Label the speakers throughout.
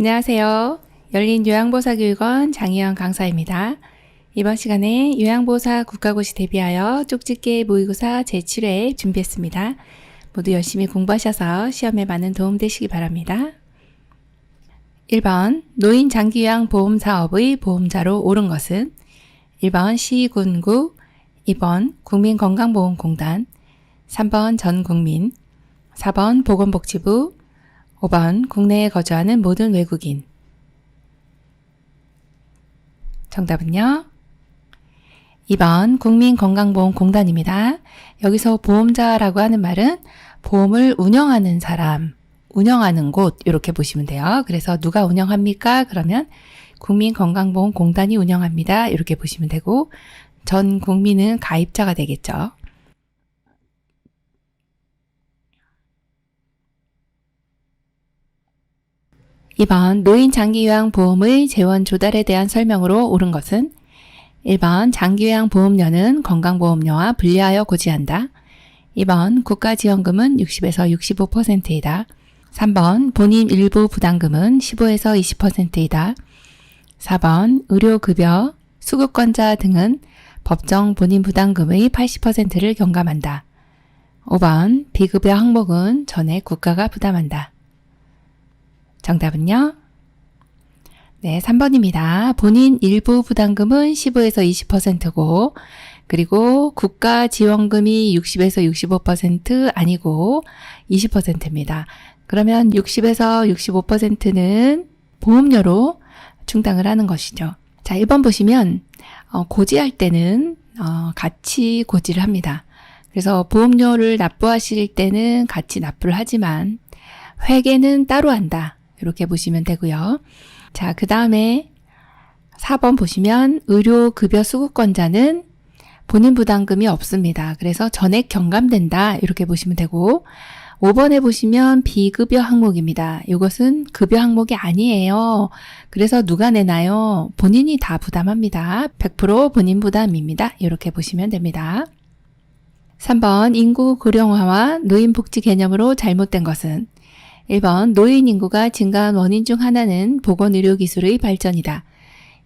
Speaker 1: 안녕하세요. 열린 요양보사교육원 장희연 강사입니다. 이번 시간에 요양보사 국가고시 대비하여 쪽집게 모의고사 제7회 준비했습니다. 모두 열심히 공부하셔서 시험에 많은 도움 되시기 바랍니다. 1번 노인 장기요양보험사업의 보험자로 옳은 것은 1번 시군구, 2번 국민건강보험공단, 3번 전국민, 4번 보건복지부, 5번 국내에 거주하는 모든 외국인. 정답은요? 2번 국민건강보험공단입니다. 여기서 보험자라고 하는 말은 보험을 운영하는 사람, 운영하는 곳 이렇게 보시면 돼요. 그래서 누가 운영합니까? 그러면 국민건강보험공단이 운영합니다. 이렇게 보시면 되고 전 국민은 가입자가 되겠죠. 2번 노인 장기요양보험의 재원 조달에 대한 설명으로 옳은 것은 1번 장기요양보험료는 건강보험료와 분리하여 고지한다. 2번 국가지원금은 60에서 65%이다. 3번 본인 일부 부담금은 15에서 20%이다. 4번 의료급여, 수급권자 등은 법정 본인 부담금의 80%를 경감한다. 5번 비급여 항목은 전액 국가가 부담한다. 정답은요? 네, 3번입니다. 본인 일부 부담금은 15에서 20%고 그리고 국가 지원금이 60에서 65% 아니고 20%입니다. 그러면 60에서 65%는 보험료로 충당을 하는 것이죠. 자, 1번 보시면 고지할 때는 같이 고지를 합니다. 그래서 보험료를 납부하실 때는 같이 납부를 하지만 회계는 따로 한다. 이렇게 보시면 되고요. 자, 그 다음에 4번 보시면 의료급여 수급권자는 본인 부담금이 없습니다. 그래서 전액 경감된다. 이렇게 보시면 되고 5번에 보시면 비급여 항목입니다. 이것은 급여 항목이 아니에요. 그래서 누가 내나요? 본인이 다 부담합니다. 100% 본인 부담입니다. 이렇게 보시면 됩니다. 3번 인구 고령화와 노인 복지 개념으로 잘못된 것은 1번 노인 인구가 증가한 원인 중 하나는 보건의료기술의 발전이다.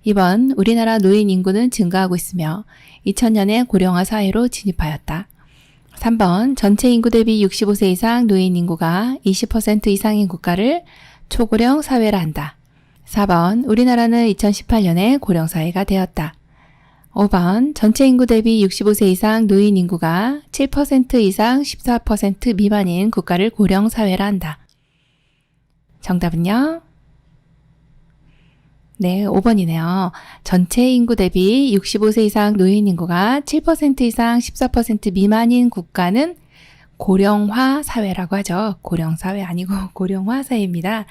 Speaker 1: 2번 우리나라 노인 인구는 증가하고 있으며 2000년에 고령화 사회로 진입하였다. 3번 전체 인구 대비 65세 이상 노인 인구가 20% 이상인 국가를 초고령 사회라 한다. 4번 우리나라는 2018년에 고령사회가 되었다. 5번 전체 인구 대비 65세 이상 노인 인구가 7% 이상 14% 미만인 국가를 고령사회라 한다. 정답은요? 네, 5번이네요. 전체 인구 대비 65세 이상 노인 인구가 7% 이상 14% 미만인 국가는 고령화 사회라고 하죠. 고령사회 아니고 고령화 사회입니다.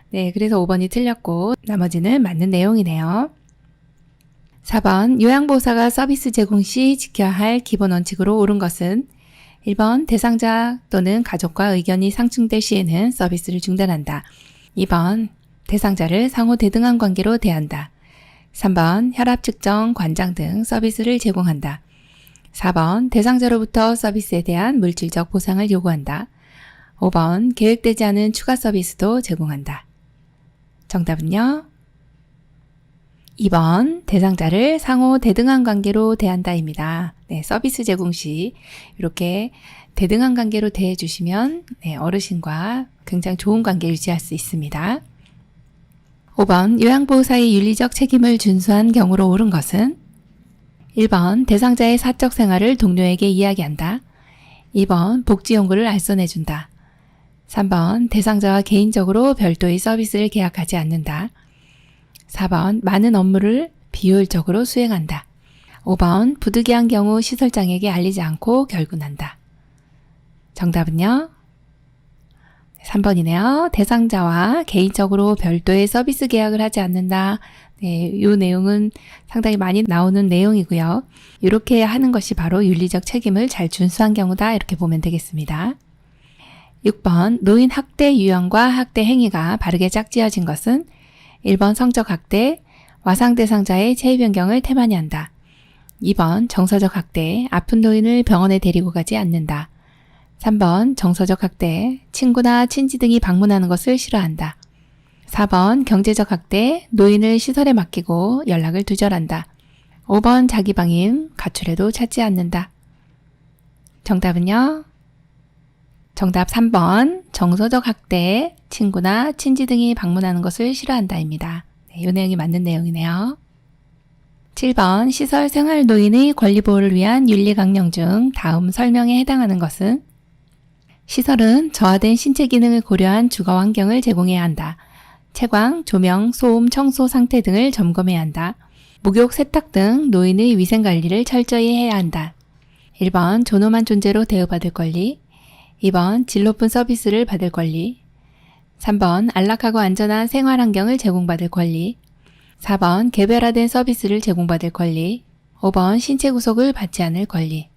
Speaker 1: 네, 그래서 5번이 틀렸고 나머지는 맞는 내용이네요. 4번 요양보호사가 서비스 제공 시 지켜야 할 기본 원칙으로 옳은 것은 1번 대상자 또는 가족과 의견이 상충될 시에는 서비스를 중단한다. 2번 대상자를 상호 대등한 관계로 대한다. 3번 혈압 측정, 관장 등 서비스를 제공한다. 4번 대상자로부터 서비스에 대한 물질적 보상을 요구한다. 5번 계획되지 않은 추가 서비스도 제공한다. 정답은요? 2번 대상자를 상호 대등한 관계로 대한다입니다. 네, 서비스 제공 시 이렇게 대등한 관계로 대해주시면 어르신과 굉장히 좋은 관계 유지할 수 있습니다. 5번 요양보호사의 윤리적 책임을 준수한 경우로 옳은 것은 1번 대상자의 사적 생활을 동료에게 이야기한다. 2번 복지 용구를 알선해준다. 3번 대상자와 개인적으로 별도의 서비스를 계약하지 않는다. 4번 많은 업무를 비효율적으로 수행한다. 5번 부득이한 경우 시설장에게 알리지 않고 결근한다. 정답은요? 3번이네요. 대상자와 개인적으로 별도의 서비스 계약을 하지 않는다. 네, 이 내용은 상당히 많이 나오는 내용이고요. 이렇게 하는 것이 바로 윤리적 책임을 잘 준수한 경우다. 이렇게 보면 되겠습니다. 6번 노인 학대 유형과 학대 행위가 바르게 짝지어진 것은 1번 성적 학대, 와상 대상자의 체위 변경을 태만히 한다. 2번 정서적 학대, 아픈 노인을 병원에 데리고 가지 않는다. 3번 정서적 학대, 친구나 친지 등이 방문하는 것을 싫어한다. 4번 경제적 학대, 노인을 시설에 맡기고 연락을 두절한다. 5번 자기 방임, 가출해도 찾지 않는다. 정답은요? 정답 3번 정서적 학대, 친구나 친지 등이 방문하는 것을 싫어한다입니다. 네, 이 내용이 맞는 내용이네요. 7번 시설 생활 노인의 권리 보호를 위한 윤리 강령 중 다음 설명에 해당하는 것은 시설은 저하된 신체 기능을 고려한 주거 환경을 제공해야 한다. 채광, 조명, 소음, 청소 상태 등을 점검해야 한다. 목욕, 세탁 등 노인의 위생 관리를 철저히 해야 한다. 1번 존엄한 존재로 대우받을 권리, 2번 질 높은 서비스를 받을 권리, 3번 안락하고 안전한 생활 환경을 제공받을 권리, 4번 개별화된 서비스를 제공받을 권리, 5번 신체 구속을 받지 않을 권리.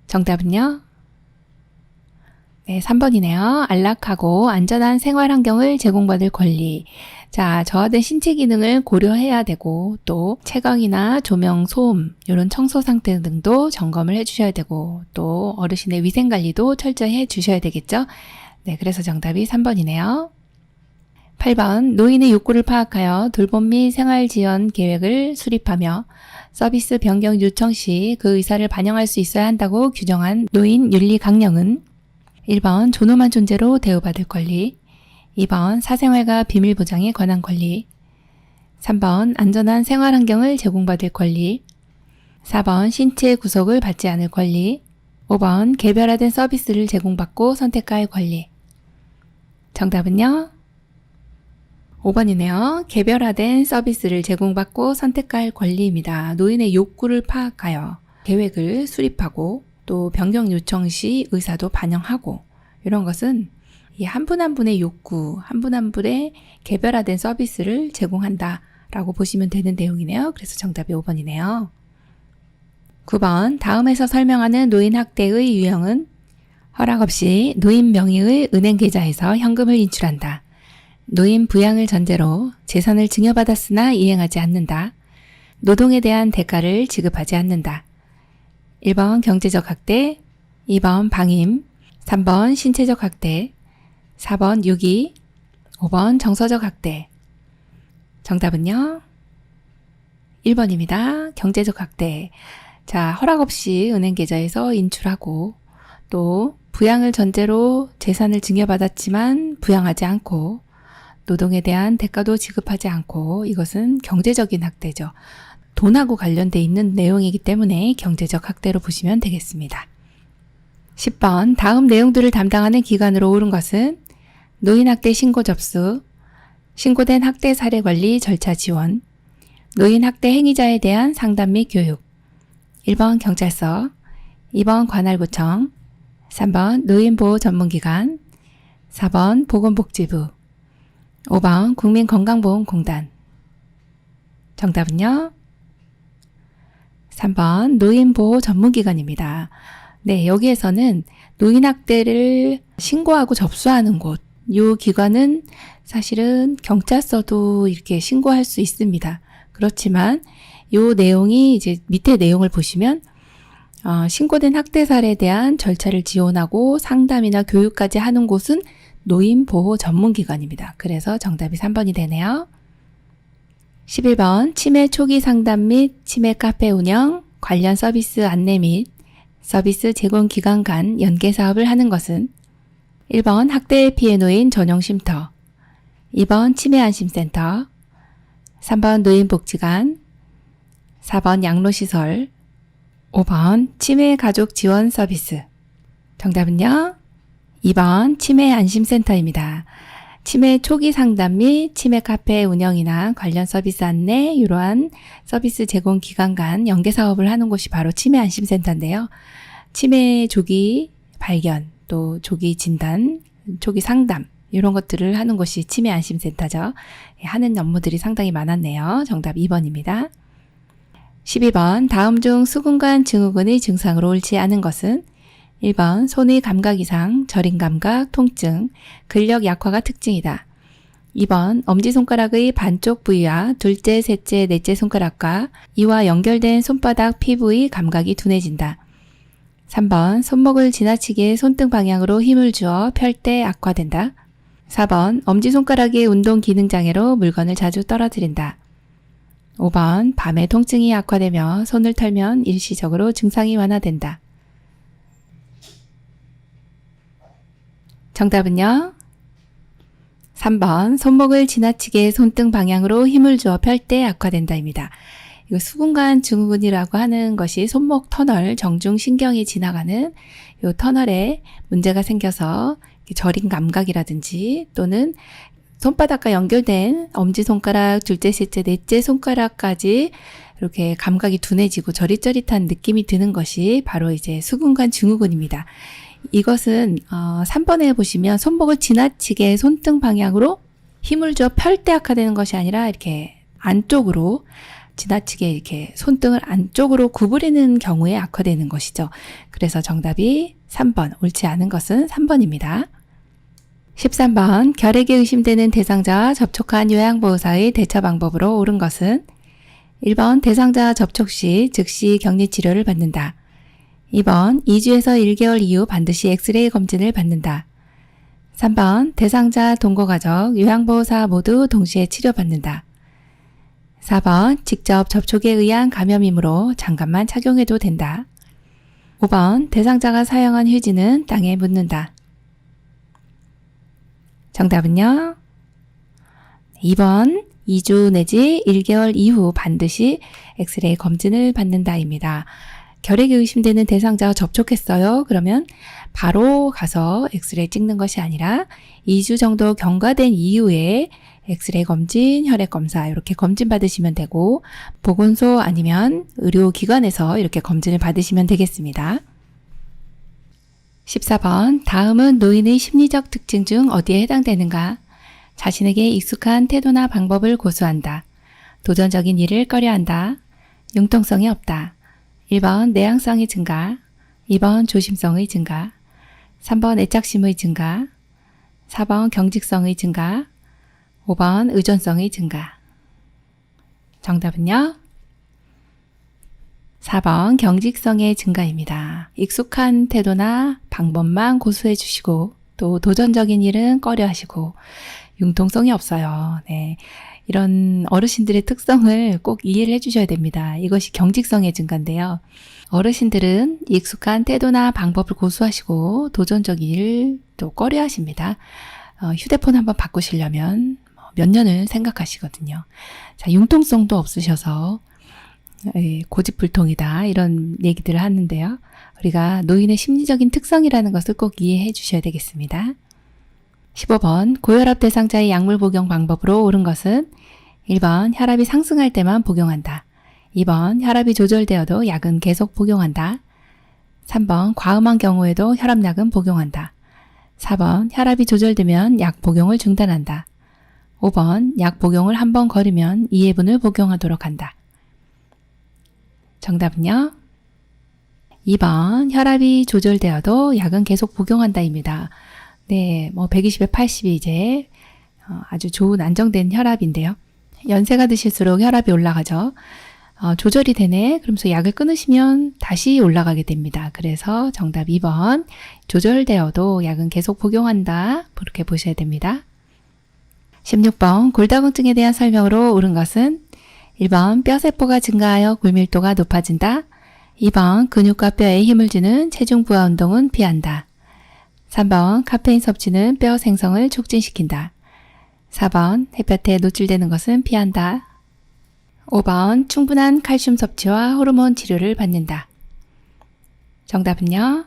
Speaker 1: 정답은요? 네, 3번이네요. 안락하고 안전한 생활 환경을 제공받을 권리. 자, 저하된 신체 기능을 고려해야 되고 또 채광이나 조명, 소음, 이런 청소 상태 등도 점검을 해주셔야 되고 또 어르신의 위생 관리도 철저히 해주셔야 되겠죠? 네, 그래서 정답이 3번이네요. 8번 노인의 욕구를 파악하여 돌봄 및 생활 지원 계획을 수립하며 서비스 변경 요청 시 그 의사를 반영할 수 있어야 한다고 규정한 노인 윤리 강령은 1번 존엄한 존재로 대우받을 권리, 2번 사생활과 비밀 보장에 관한 권리, 3번 안전한 생활 환경을 제공받을 권리, 4번 신체 구속을 받지 않을 권리, 5번 개별화된 서비스를 제공받고 선택할 권리. 정답은요? 5번이네요. 개별화된 서비스를 제공받고 선택할 권리입니다. 노인의 욕구를 파악하여 계획을 수립하고 또 변경 요청 시 의사도 반영하고 이런 것은 이 한 분 한 분의 욕구, 한 분 한 분의 개별화된 서비스를 제공한다 라고 보시면 되는 내용이네요. 그래서 정답이 5번이네요. 9번 다음에서 설명하는 노인 학대의 유형은 허락 없이 노인 명의의 은행 계좌에서 현금을 인출한다. 노인 부양을 전제로 재산을 증여받았으나 이행하지 않는다. 노동에 대한 대가를 지급하지 않는다. 1번 경제적 학대, 2번 방임, 3번 신체적 학대, 4번 유기, 5번 정서적 학대. 정답은요? 1번입니다. 경제적 학대. 자, 허락 없이 은행 계좌에서 인출하고 또 부양을 전제로 재산을 증여받았지만 부양하지 않고 노동에 대한 대가도 지급하지 않고 이것은 경제적인 학대죠. 돈하고 관련돼 있는 내용이기 때문에 경제적 학대로 보시면 되겠습니다. 10번 다음 내용들을 담당하는 기관으로 옳은 것은 노인학대 신고 접수, 신고된 학대 사례 관리 절차 지원, 노인학대 행위자에 대한 상담 및 교육, 1번 경찰서, 2번 관할구청, 3번 노인보호 전문기관, 4번 보건복지부, 5번 국민건강보험공단. 정답은요? 3번 노인보호 전문기관입니다. 네, 여기에서는 노인학대를 신고하고 접수하는 곳, 이 기관은 사실은 경찰서도 이렇게 신고할 수 있습니다. 그렇지만 이 내용이 이제 밑에 내용을 보시면 신고된 학대 사례에 대한 절차를 지원하고 상담이나 교육까지 하는 곳은 노인보호 전문기관입니다. 그래서 정답이 3번이 되네요. 11번 치매 초기 상담 및 치매 카페 운영, 관련 서비스 안내 및 서비스 제공 기관 간 연계 사업을 하는 것은 1번 학대 피해 노인 전용 쉼터, 2번 치매 안심센터, 3번 노인복지관, 4번 양로시설, 5번 치매 가족 지원 서비스. 정답은요? 2번 치매 안심센터입니다. 치매 초기 상담 및 치매 카페 운영이나 관련 서비스 안내, 이러한 서비스 제공 기관 간 연계 사업을 하는 곳이 바로 치매 안심센터인데요. 치매 조기 발견, 또 조기 진단, 조기 상담 이런 것들을 하는 곳이 치매 안심센터죠. 하는 업무들이 상당히 많았네요. 정답 2번입니다. 12번 다음 중 수근관 증후군의 증상으로 옳지 않은 것은 1번 손의 감각 이상, 저림 감각, 통증, 근력 약화가 특징이다. 2번 엄지손가락의 반쪽 부위와 둘째, 셋째, 넷째 손가락과 이와 연결된 손바닥 피부의 감각이 둔해진다. 3번 손목을 지나치게 손등 방향으로 힘을 주어 펼 때 악화된다. 4번 엄지손가락이 운동 기능장애로 물건을 자주 떨어뜨린다. 5번 밤에 통증이 악화되며 손을 털면 일시적으로 증상이 완화된다. 정답은요? 3번 손목을 지나치게 손등 방향으로 힘을 주어 펼 때 악화된다입니다. 이거 수근관 증후군이라고 하는 것이 손목 터널, 정중신경이 지나가는 이 터널에 문제가 생겨서 저린 감각이라든지 또는 손바닥과 연결된 엄지손가락, 둘째, 셋째, 넷째 손가락까지 이렇게 감각이 둔해지고 저릿저릿한 느낌이 드는 것이 바로 이제 수근관 증후군입니다. 이것은 3번에 보시면 손목을 지나치게 손등 방향으로 힘을 줘 펼 때 악화되는 것이 아니라 이렇게 안쪽으로 지나치게 이렇게 손등을 안쪽으로 구부리는 경우에 악화되는 것이죠. 그래서 정답이 3번, 옳지 않은 것은 3번입니다. 13번, 결핵에 의심되는 대상자와 접촉한 요양보호사의 대처 방법으로 옳은 것은 1번, 대상자 접촉 시 즉시 격리치료를 받는다. 2번, 2주에서 1개월 이후 반드시 엑스레이 검진을 받는다. 3번, 대상자, 동거가족, 요양보호사 모두 동시에 치료받는다. 4번, 직접 접촉에 의한 감염이므로 장갑만 착용해도 된다. 5번, 대상자가 사용한 휴지는 땅에 묻는다. 정답은요? 2번, 2주 내지 1개월 이후 반드시 엑스레이 검진을 받는다입니다. 결핵이 의심되는 대상자와 접촉했어요. 그러면 바로 가서 엑스레이 찍는 것이 아니라 2주 정도 경과된 이후에 엑스레이 검진, 혈액 검사 이렇게 검진 받으시면 되고 보건소 아니면 의료기관에서 이렇게 검진을 받으시면 되겠습니다. 14번, 다음은 노인의 심리적 특징 중 어디에 해당되는가? 자신에게 익숙한 태도나 방법을 고수한다. 도전적인 일을 꺼려한다. 융통성이 없다. 1번, 내향성의 증가. 2번, 조심성의 증가. 3번, 애착심의 증가. 4번, 경직성의 증가. 5번, 의존성의 증가. 정답은요? 4번, 경직성의 증가입니다. 익숙한 태도나 방법만 고수해 주시고 또 도전적인 일은 꺼려 하시고 융통성이 없어요. 네. 이런 어르신들의 특성을 꼭 이해를 해주셔야 됩니다. 이것이 경직성의 증가인데요. 어르신들은 익숙한 태도나 방법을 고수하시고 도전적인 일을 또 꺼려 하십니다. 휴대폰 한번 바꾸시려면 몇 년을 생각하시거든요. 자, 융통성도 없으셔서 고집불통이다 이런 얘기들을 하는데요. 우리가 노인의 심리적인 특성이라는 것을 꼭 이해해 주셔야 되겠습니다. 15번, 고혈압 대상자의 약물 복용 방법으로 옳은 것은 1번, 혈압이 상승할 때만 복용한다. 2번, 혈압이 조절되어도 약은 계속 복용한다. 3번, 과음한 경우에도 혈압약은 복용한다. 4번, 혈압이 조절되면 약 복용을 중단한다. 5번, 약 복용을 한 번 거르면 2회분을 복용하도록 한다. 정답은요? 2번, 혈압이 조절되어도 약은 계속 복용한다입니다. 네, 120에 80이 이제 아주 좋은 안정된 혈압인데요. 연세가 드실수록 혈압이 올라가죠. 조절이 되네. 그러면서 약을 끊으시면 다시 올라가게 됩니다. 그래서 정답 2번, 조절되어도 약은 계속 복용한다. 그렇게 보셔야 됩니다. 16번, 골다공증에 대한 설명으로 옳은 것은 1번, 뼈세포가 증가하여 골밀도가 높아진다. 2번, 근육과 뼈에 힘을 주는 체중 부하 운동은 피한다. 3번, 카페인 섭취는 뼈 생성을 촉진시킨다. 4번, 햇볕에 노출되는 것은 피한다. 5번, 충분한 칼슘 섭취와 호르몬 치료를 받는다. 정답은요?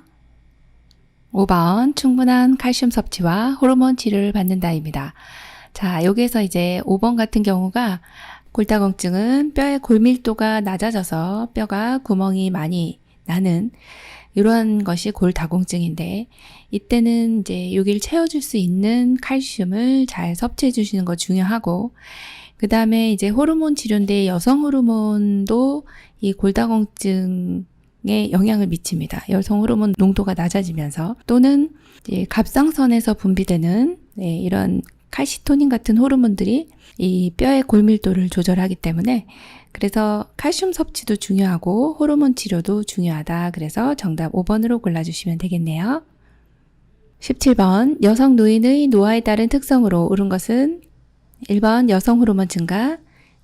Speaker 1: 5번, 충분한 칼슘 섭취와 호르몬 치료를 받는다입니다. 자, 여기에서 이제 5번 같은 경우가 골다공증은 뼈의 골밀도가 낮아져서 뼈가 구멍이 많이 나는 이러한 것이 골다공증인데 이때는 이제 여기를 채워줄 수 있는 칼슘을 잘 섭취해 주시는 거 중요하고 그 다음에 이제 호르몬 치료인데 여성 호르몬도 이 골다공증에 영향을 미칩니다. 여성 호르몬 농도가 낮아지면서 또는 이제 갑상선에서 분비되는 이런 칼시토닌 같은 호르몬들이 이 뼈의 골밀도를 조절하기 때문에 그래서 칼슘 섭취도 중요하고 호르몬 치료도 중요하다. 그래서 정답 5번으로 골라주시면 되겠네요. 17번 여성 노인의 노화에 따른 특성으로 옳은 것은 1번 여성 호르몬 증가,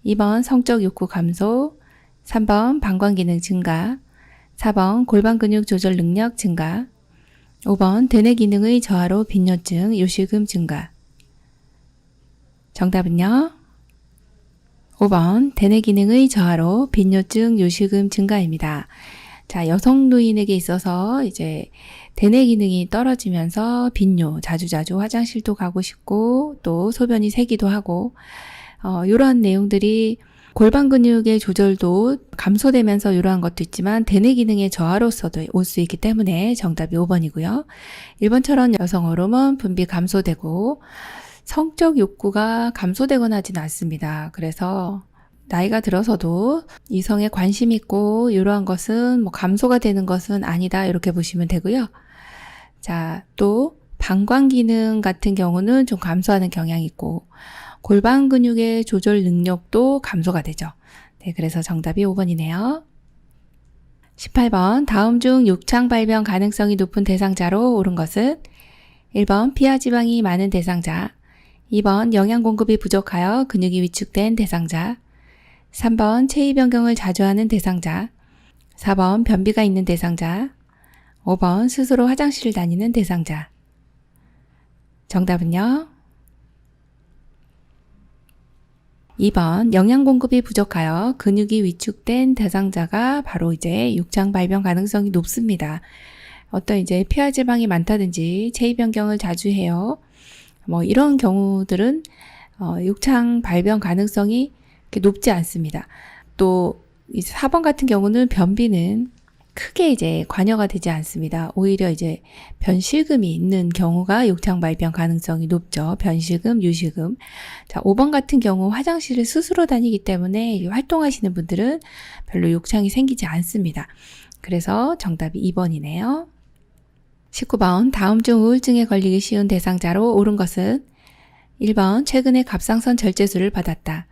Speaker 1: 2번 성적 욕구 감소, 3번 방광 기능 증가, 4번 골반 근육 조절 능력 증가, 5번 대뇌 기능의 저하로 빈뇨증, 요실금 증가. 정답은요? 5번 대뇌 기능의 저하로 빈뇨증, 요실금 증가입니다. 자, 여성 노인에게 있어서 이제 대뇌 기능이 떨어지면서 빈뇨, 자주자주 화장실도 가고 싶고 또 소변이 새기도 하고 이러한 내용들이 골반 근육의 조절도 감소되면서 이러한 것도 있지만 대뇌 기능의 저하로서도 올 수 있기 때문에 정답이 5번이고요. 1번처럼 여성 호르몬 분비 감소되고 성적 욕구가 감소되거나 하지는 않습니다. 그래서 나이가 들어서도 이성에 관심 있고 이러한 것은 뭐 감소가 되는 것은 아니다 이렇게 보시면 되고요. 자, 또 방광 기능 같은 경우는 좀 감소하는 경향이 있고 골반 근육의 조절 능력도 감소가 되죠. 네, 그래서 정답이 5번이네요. 18번 다음 중 욕창 발병 가능성이 높은 대상자로 옳은 것은 1번 피하 지방이 많은 대상자, 2번 영양 공급이 부족하여 근육이 위축된 대상자, 3번 체위 변경을 자주 하는 대상자, 4번 변비가 있는 대상자, 5번 스스로 화장실을 다니는 대상자. 정답은요? 2번 영양 공급이 부족하여 근육이 위축된 대상자가 바로 이제 욕창 발병 가능성이 높습니다. 어떤 이제 피하 지방이 많다든지 체위 변경을 자주 해요. 뭐 이런 경우들은 욕창 발병 가능성이 높지 않습니다. 또 4번 같은 경우는 변비는 크게 이제 관여가 되지 않습니다. 오히려 이제 변실금이 있는 경우가 욕창 발병 가능성이 높죠. 변실금, 유실금. 자, 5번 같은 경우 화장실을 스스로 다니기 때문에 활동하시는 분들은 별로 욕창이 생기지 않습니다. 그래서 정답이 2번이네요. 19번 다음 중 우울증에 걸리기 쉬운 대상자로 옳은 것은 1번 최근에 갑상선 절제술을 받았다.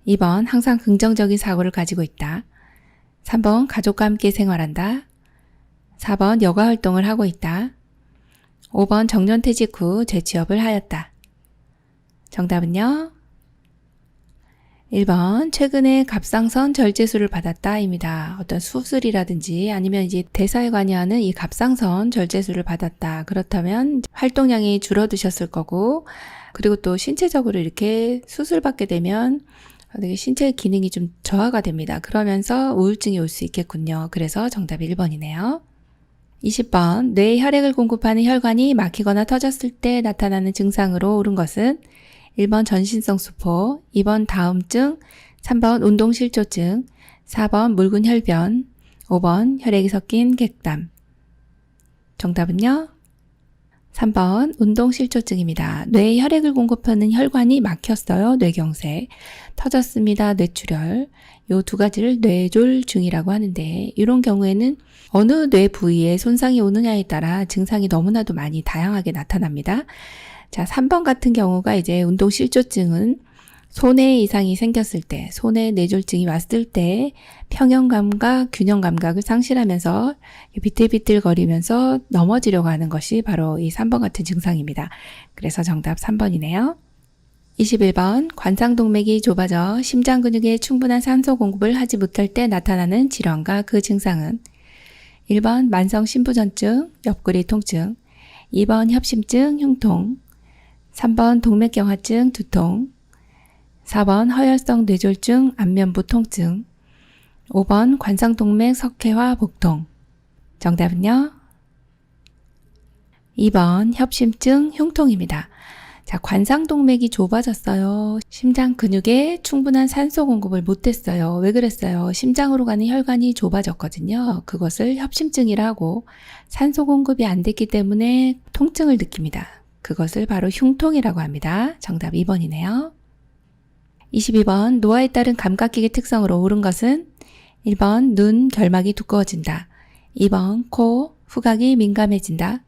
Speaker 1: 2번 항상 긍정적인 사고를 가지고 있다. 3번 가족과 함께 생활한다. 4번 여가 활동을 하고 있다. 5번 정년퇴직 후 재취업을 하였다. 정답은요? 1번 최근에 갑상선 절제술을 받았다입니다. 어떤 수술이라든지 아니면 이제 대사에 관여하는 이 갑상선 절제술을 받았다. 그렇다면 활동량이 줄어드셨을 거고 그리고 또 신체적으로 이렇게 수술받게 되면 되게 신체 기능이 좀 저하가 됩니다. 그러면서 우울증이 올 수 있겠군요. 그래서 정답이 1번이네요. 20번 뇌에 혈액을 공급하는 혈관이 막히거나 터졌을 때 나타나는 증상으로 옳은 것은 1번 전신성 수포, 2번 다음증, 3번 운동실조증, 4번 묽은 혈변, 5번 혈액이 섞인 객담. 정답은요? 3번 운동실조증입니다. 뇌에 혈액을 공급하는 혈관이 막혔어요. 뇌경색. 터졌습니다. 뇌출혈. 요 두 가지를 뇌졸중이라고 하는데 이런 경우에는 어느 뇌 부위에 손상이 오느냐에 따라 증상이 너무나도 많이 다양하게 나타납니다. 자, 3번 같은 경우가 이제 운동실조증은 손해 이상이 생겼을 때, 손해 뇌졸중이 왔을 때 평형감과 균형 감각을 상실하면서 비틀비틀거리면서 넘어지려고 하는 것이 바로 이 3번 같은 증상입니다. 그래서 정답 3번이네요. 21번 관상동맥이 좁아져 심장 근육에 충분한 산소 공급을 하지 못할 때 나타나는 질환과 그 증상은 1번 만성 심부전증, 옆구리 통증, 2번 협심증, 흉통, 3번 동맥경화증, 두통, 4번 허혈성 뇌졸중, 안면부 통증, 5번 관상동맥 석회화 복통. 정답은요? 2번 협심증, 흉통입니다. 자, 관상동맥이 좁아졌어요. 심장 근육에 충분한 산소 공급을 못했어요. 왜 그랬어요? 심장으로 가는 혈관이 좁아졌거든요. 그것을 협심증이라 하고 산소 공급이 안 됐기 때문에 통증을 느낍니다. 그것을 바로 흉통이라고 합니다. 정답 2번이네요. 22번 노화에 따른 감각기계 특성으로 옳은 것은 1번 눈 결막이 두꺼워진다. 2번 코 후각이 민감해진다.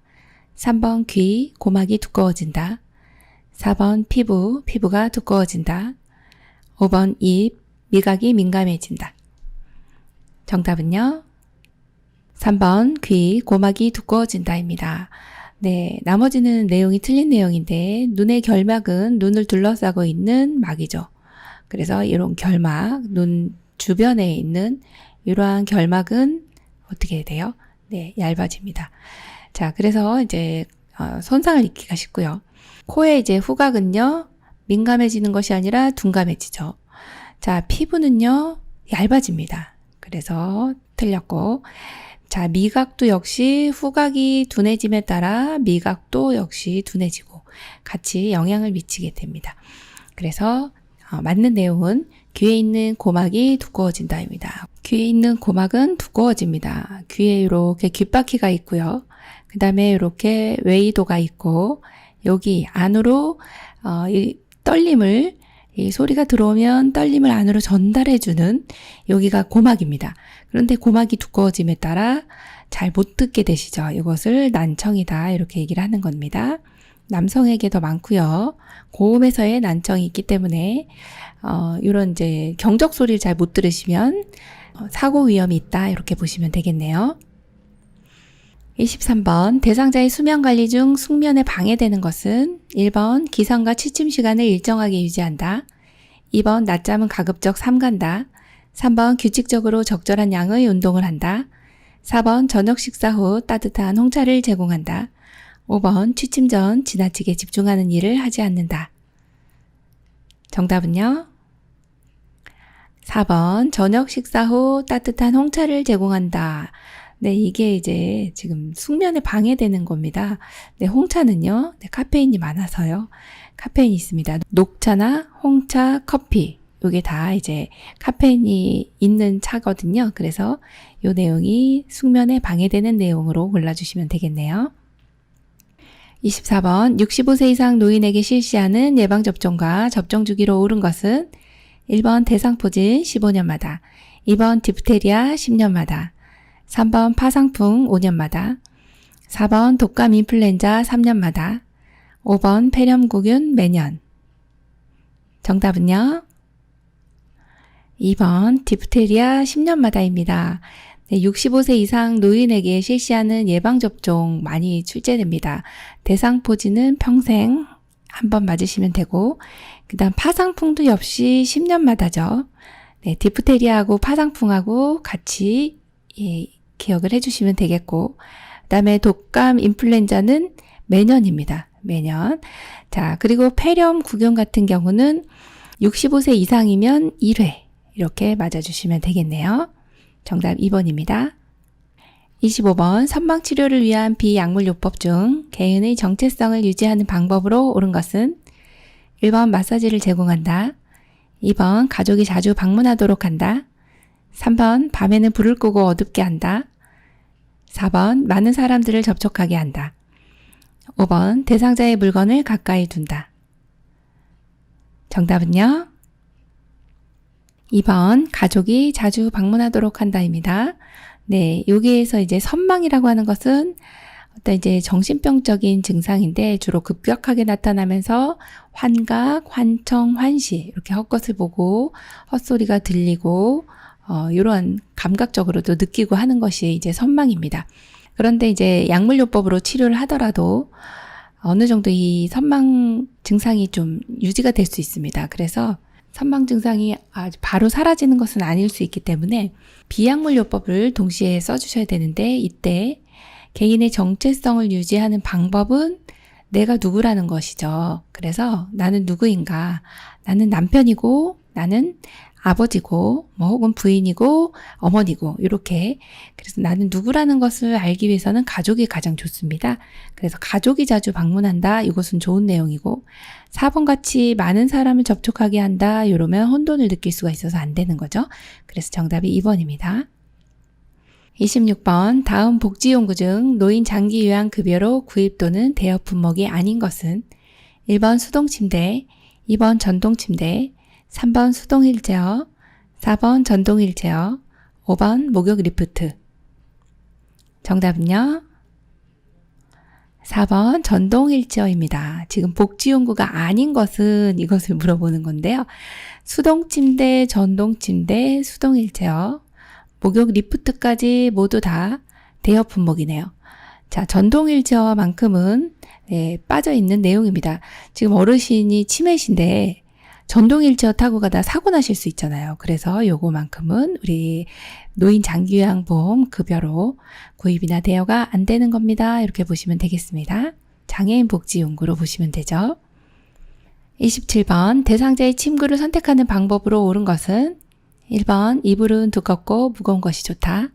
Speaker 1: 3번 귀 고막이 두꺼워진다. 4번 피부가 두꺼워진다. 5번 입 미각이 민감해진다. 정답은요? 3번 귀 고막이 두꺼워진다입니다. 네, 나머지는 내용이 틀린 내용인데 눈의 결막은 눈을 둘러싸고 있는 막이죠. 그래서 이런 결막, 눈 주변에 있는 이러한 결막은 어떻게 돼요? 네, 얇아집니다. 자, 그래서 이제 손상을 입기가 쉽고요. 코의 이제 후각은요, 민감해지는 것이 아니라 둔감해지죠. 자, 피부는요, 얇아집니다. 그래서 틀렸고, 자, 미각도 역시 후각이 둔해짐에 따라 미각도 역시 둔해지고 같이 영향을 미치게 됩니다. 그래서 맞는 내용은 귀에 있는 고막이 두꺼워진다입니다. 귀에 있는 고막은 두꺼워집니다. 귀에 이렇게 귓바퀴가 있고요. 그 다음에 이렇게 웨이도가 있고 여기 안으로 이 떨림을 이 소리가 들어오면 떨림을 안으로 전달해주는 여기가 고막입니다. 그런데 고막이 두꺼워짐에 따라 잘 못 듣게 되시죠. 이것을 난청이다 이렇게 얘기를 하는 겁니다. 남성에게 더 많고요. 고음에서의 난청이 있기 때문에 이런 이제 경적 소리를 잘 못 들으시면 사고 위험이 있다 이렇게 보시면 되겠네요. 23번 대상자의 수면 관리 중 숙면에 방해되는 것은 1번 기상과 취침 시간을 일정하게 유지한다. 2번 낮잠은 가급적 삼간다. 3번 규칙적으로 적절한 양의 운동을 한다. 4번 저녁 식사 후 따뜻한 홍차를 제공한다. 5번 취침 전 지나치게 집중하는 일을 하지 않는다. 정답은요? 4번 저녁 식사 후 따뜻한 홍차를 제공한다. 네, 이게 이제 지금 숙면에 방해되는 겁니다. 네, 홍차는요, 네, 카페인이 많아서요. 카페인이 있습니다. 녹차나 홍차, 커피, 요게 다 이제 카페인이 있는 차거든요. 그래서 요 내용이 숙면에 방해되는 내용으로 골라주시면 되겠네요. 24번 65세 이상 노인에게 실시하는 예방접종과 접종 주기로 오른 것은 1번 대상포진 15년마다, 2번 디프테리아 10년마다, 3번 파상풍 5년마다, 4번 독감 인플루엔자 3년마다, 5번 폐렴구균 매년. 정답은요? 2번 디프테리아 10년마다입니다. 네, 65세 이상 노인에게 실시하는 예방접종 많이 출제됩니다. 대상포진은 평생 한 번 맞으시면 되고 그 다음 파상풍도 역시 10년마다죠. 네, 디프테리아하고 파상풍하고 같이 기억을 해주시면 되겠고 그 다음에 독감 인플루엔자는 매년입니다. 매년. 자, 그리고 폐렴구균 같은 경우는 65세 이상이면 1회 이렇게 맞아주시면 되겠네요. 정답 2번입니다. 25번 선망치료를 위한 비약물요법 중 개인의 정체성을 유지하는 방법으로 옳은 것은 1번 마사지를 제공한다. 2번 가족이 자주 방문하도록 한다. 3번 밤에는 불을 끄고 어둡게 한다. 4번 많은 사람들을 접촉하게 한다. 5번 대상자의 물건을 가까이 둔다. 정답은요? 2번 가족이 자주 방문하도록 한다입니다. 네, 여기에서 이제 선망이라고 하는 것은 어떤 이제 정신병적인 증상인데 주로 급격하게 나타나면서 환각, 환청, 환시 이렇게 헛것을 보고 헛소리가 들리고 이런 감각적으로도 느끼고 하는 것이 이제 선망입니다. 그런데 이제 약물요법으로 치료를 하더라도 어느 정도 이 선망 증상이 좀 유지가 될 수 있습니다. 그래서 선망 증상이 바로 사라지는 것은 아닐 수 있기 때문에 비약물요법을 동시에 써주셔야 되는데 이때 개인의 정체성을 유지하는 방법은 내가 누구라는 것이죠. 그래서 나는 누구인가? 나는 남편이고 나는 아버지고 뭐 혹은 부인이고 어머니고 이렇게 그래서 나는 누구라는 것을 알기 위해서는 가족이 가장 좋습니다. 그래서 가족이 자주 방문한다. 이것은 좋은 내용이고 4번 같이 많은 사람을 접촉하게 한다. 이러면 혼돈을 느낄 수가 있어서 안 되는 거죠. 그래서 정답이 2번입니다. 26번 다음 복지용구 중 노인 장기 요양급여로 구입 또는 대여 품목이 아닌 것은 1번 수동침대, 2번 전동침대, 3번 수동 휠체어, 4번 전동 휠체어, 5번 목욕 리프트. 정답은요? 4번 전동 휠체어입니다. 지금 복지용구가 아닌 것은 이것을 물어보는 건데요. 수동 침대, 전동 침대, 수동 휠체어, 목욕 리프트까지 모두 다 대여 품목이네요. 자, 전동휠체어만큼은 빠져 있는 내용입니다. 지금 어르신이 치매신데 전동휠체어 타고 가다 사고 나실 수 있잖아요. 그래서 요거만큼은 우리 노인 장기요양보험 급여로 구입이나 대여가 안 되는 겁니다. 이렇게 보시면 되겠습니다. 장애인 복지연구로 보시면 되죠. 27번 대상자의 침구를 선택하는 방법으로 옳은 것은 1번 이불은 두껍고 무거운 것이 좋다.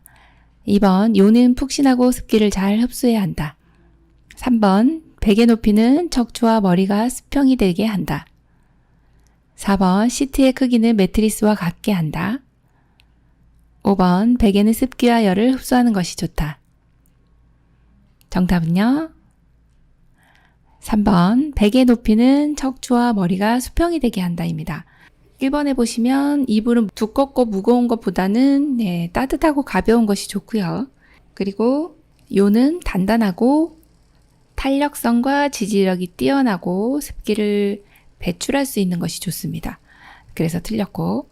Speaker 1: 2번 요는 푹신하고 습기를 잘 흡수해야 한다. 3번 베개 높이는 척추와 머리가 수평이 되게 한다. 4번 시트의 크기는 매트리스와 같게 한다. 5번 베개는 습기와 열을 흡수하는 것이 좋다. 정답은요? 3번 베개 높이는 척추와 머리가 수평이 되게 한다입니다. 1번에 보시면 이불은 두껍고 무거운 것보다는 따뜻하고 가벼운 것이 좋고요. 그리고 요는 단단하고 탄력성과 지지력이 뛰어나고 습기를 배출할 수 있는 것이 좋습니다. 그래서 틀렸고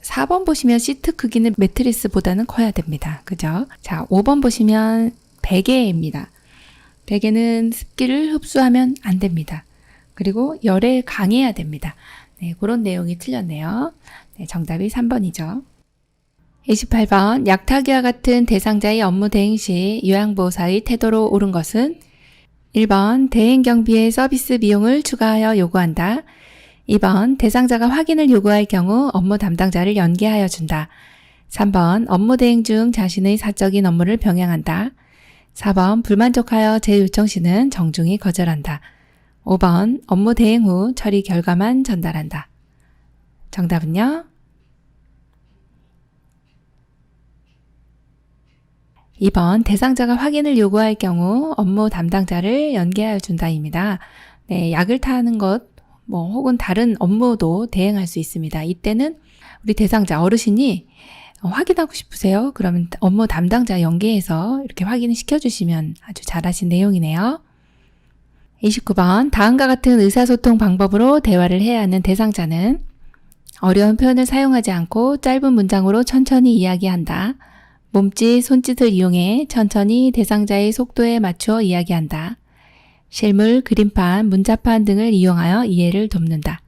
Speaker 1: 4번 보시면 시트 크기는 매트리스보다는 커야 됩니다. 그죠? 자, 5번 보시면 베개입니다. 베개는 습기를 흡수하면 안 됩니다. 그리고 열에 강해야 됩니다. 그런 내용이 틀렸네요. 정답이 3번이죠. 28번 약타기와 같은 대상자의 업무 대행 시 요양보호사의 태도로 옳은 것은 1번 대행 경비의 서비스 비용을 추가하여 요구한다. 2번 대상자가 확인을 요구할 경우 업무 담당자를 연계하여 준다. 3번 업무 대행 중 자신의 사적인 업무를 병행한다. 4번 불만족하여 재요청 시는 정중히 거절한다. 5번 업무 대행 후 처리 결과만 전달한다. 정답은요? 2번 대상자가 확인을 요구할 경우 업무 담당자를 연계하여 준다입니다. 약을 타는 것 혹은 다른 업무도 대행할 수 있습니다. 이때는 우리 대상자 어르신이 확인하고 싶으세요? 그러면 업무 담당자 연계해서 이렇게 확인을 시켜주시면 아주 잘하신 내용이네요. 29번 다음과 같은 의사소통 방법으로 대화를 해야 하는 대상자는 어려운 표현을 사용하지 않고 짧은 문장으로 천천히 이야기한다. 몸짓, 손짓을 이용해 천천히 대상자의 속도에 맞추어 이야기한다. 실물, 그림판, 문자판 등을 이용하여 이해를 돕는다.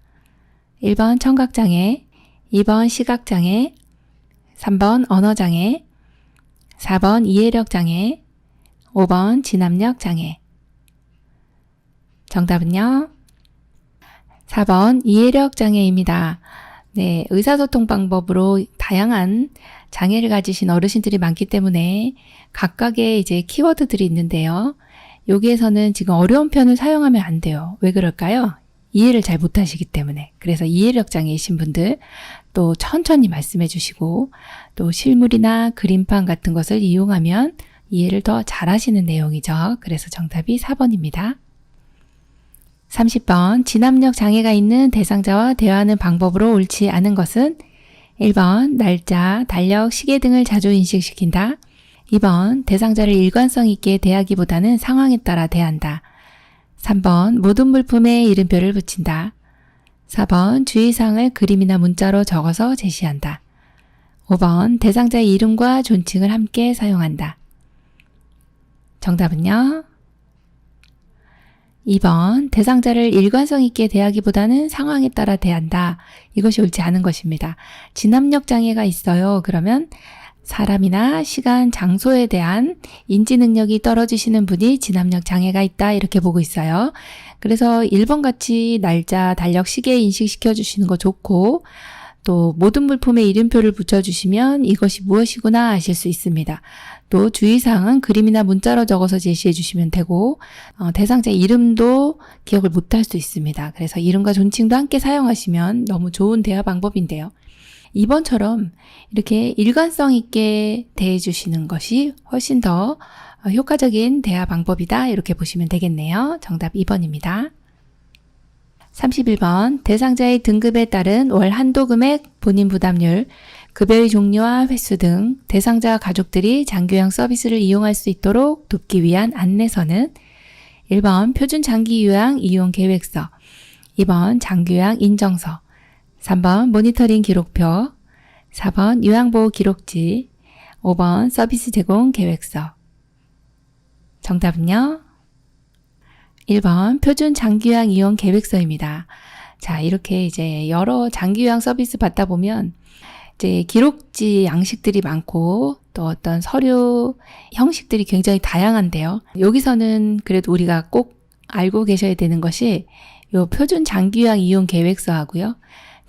Speaker 1: 1번 청각장애, 2번 시각장애, 3번 언어장애, 4번 이해력장애, 5번 진압력장애. 정답은요? 4번 이해력장애입니다. 의사소통 방법으로 다양한 장애를 가지신 어르신들이 많기 때문에 각각의 이제 키워드들이 있는데요. 여기에서는 지금 어려운 표현을 사용하면 안 돼요. 왜 그럴까요? 이해를 잘 못하시기 때문에. 그래서 이해력 장애이신 분들 또 천천히 말씀해 주시고 또 실물이나 그림판 같은 것을 이용하면 이해를 더 잘하시는 내용이죠. 그래서 정답이 4번입니다. 30번 진압력 장애가 있는 대상자와 대화하는 방법으로 옳지 않은 것은 1번 날짜, 달력, 시계 등을 자주 인식시킨다. 2번 대상자를 일관성 있게 대하기보다는 상황에 따라 대한다. 3번 모든 물품에 이름표를 붙인다. 4번 주의사항을 그림이나 문자로 적어서 제시한다. 5번 대상자의 이름과 존칭을 함께 사용한다. 정답은요? 2번 대상자를 일관성 있게 대하기보다는 상황에 따라 대한다. 이것이 옳지 않은 것입니다. 진압력 장애가 있어요. 그러면 사람이나 시간, 장소에 대한 인지 능력이 떨어지시는 분이 진압력 장애가 있다 이렇게 보고 있어요. 그래서 1번 같이 날짜, 달력, 시계 인식시켜 주시는 거 좋고 또 모든 물품에 이름표를 붙여주시면 이것이 무엇이구나 아실 수 있습니다. 또 주의사항은 그림이나 문자로 적어서 제시해 주시면 되고 대상자의 이름도 기억을 못할 수 있습니다. 그래서 이름과 존칭도 함께 사용하시면 너무 좋은 대화 방법인데요. 2번처럼 이렇게 일관성 있게 대해 주시는 것이 훨씬 더 효과적인 대화 방법이다 이렇게 보시면 되겠네요. 정답 2번입니다. 31번 대상자의 등급에 따른 월 한도 금액, 본인 부담률, 급여의 종류와 횟수 등 대상자 가족들이 장교양 서비스를 이용할 수 있도록 돕기 위한 안내서는 1번 표준 장기 요양 이용 계획서, 2번 장교양 인정서, 3번 모니터링 기록표, 4번 요양보호 기록지, 5번 서비스 제공 계획서. 정답은요? 1번 표준 장기요양 이용 계획서입니다. 자, 이렇게 이제 여러 장기요양 서비스 받다 보면 이제 기록지 양식들이 많고 또 어떤 서류 형식들이 굉장히 다양한데요. 여기서는 그래도 우리가 꼭 알고 계셔야 되는 것이 요 표준 장기요양 이용 계획서하고요.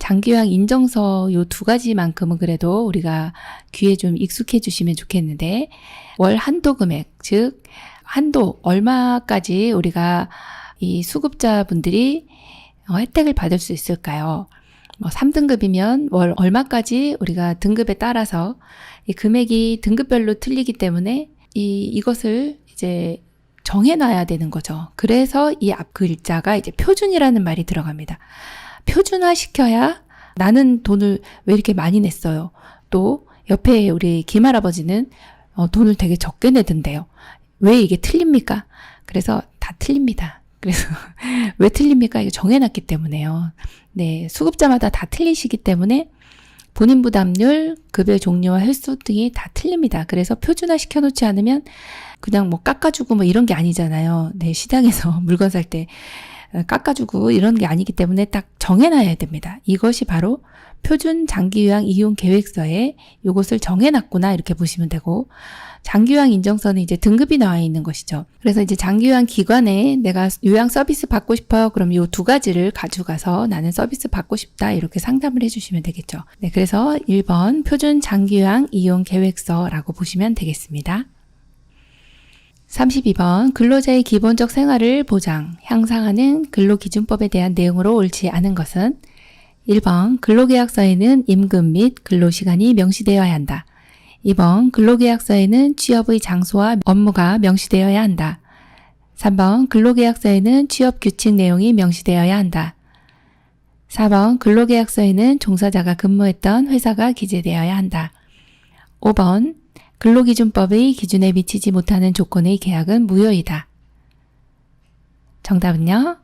Speaker 1: 장기요양 인정서 요 두 가지만큼은 그래도 우리가 귀에 좀 익숙해 주시면 좋겠는데, 월 한도 금액, 즉 한도 얼마까지 우리가 이 수급자분들이 혜택을 받을 수 있을까요? 3등급이면 월 얼마까지 우리가 등급에 따라서 이 금액이 등급별로 틀리기 때문에 이것을 이제 정해놔야 되는 거죠. 그래서 이 앞 글자가 이제 표준이라는 말이 들어갑니다. 표준화 시켜야 나는 돈을 왜 이렇게 많이 냈어요. 또 옆에 우리 김할아버지는 돈을 되게 적게 내던데요. 왜 이게 틀립니까? 그래서 다 틀립니다. 그래서 왜 틀립니까? 이거 정해놨기 때문에요. 네, 수급자마다 다 틀리시기 때문에 본인 부담률, 급여 종류와 횟수 등이 다 틀립니다. 그래서 표준화 시켜놓지 않으면 그냥 뭐 깎아주고 뭐 이런 게 아니잖아요. 네, 시장에서 물건 살 때 깎아주고 이런 게 아니기 때문에 딱 정해놔야 됩니다. 이것이 바로 표준 장기요양 이용 계획서에 이것을 정해놨구나 이렇게 보시면 되고, 장기요양 인정서는 이제 등급이 나와 있는 것이죠. 그래서 이제 장기요양 기관에 내가 요양 서비스 받고 싶어요. 그럼 이 두 가지를 가져가서 나는 서비스 받고 싶다 이렇게 상담을 해주시면 되겠죠. 네, 그래서 1번 표준 장기요양 이용 계획서라고 보시면 되겠습니다. 32번 근로자의 기본적 생활을 보장, 향상하는 근로기준법에 대한 내용으로 옳지 않은 것은 1번 근로계약서에는 임금 및 근로시간이 명시되어야 한다. 2번 근로계약서에는 취업의 장소와 업무가 명시되어야 한다. 3번 근로계약서에는 취업규칙 내용이 명시되어야 한다. 4번 근로계약서에는 종사자가 근무했던 회사가 기재되어야 한다. 5번 근로기준법의 기준에 미치지 못하는 조건의 계약은 무효이다. 정답은요?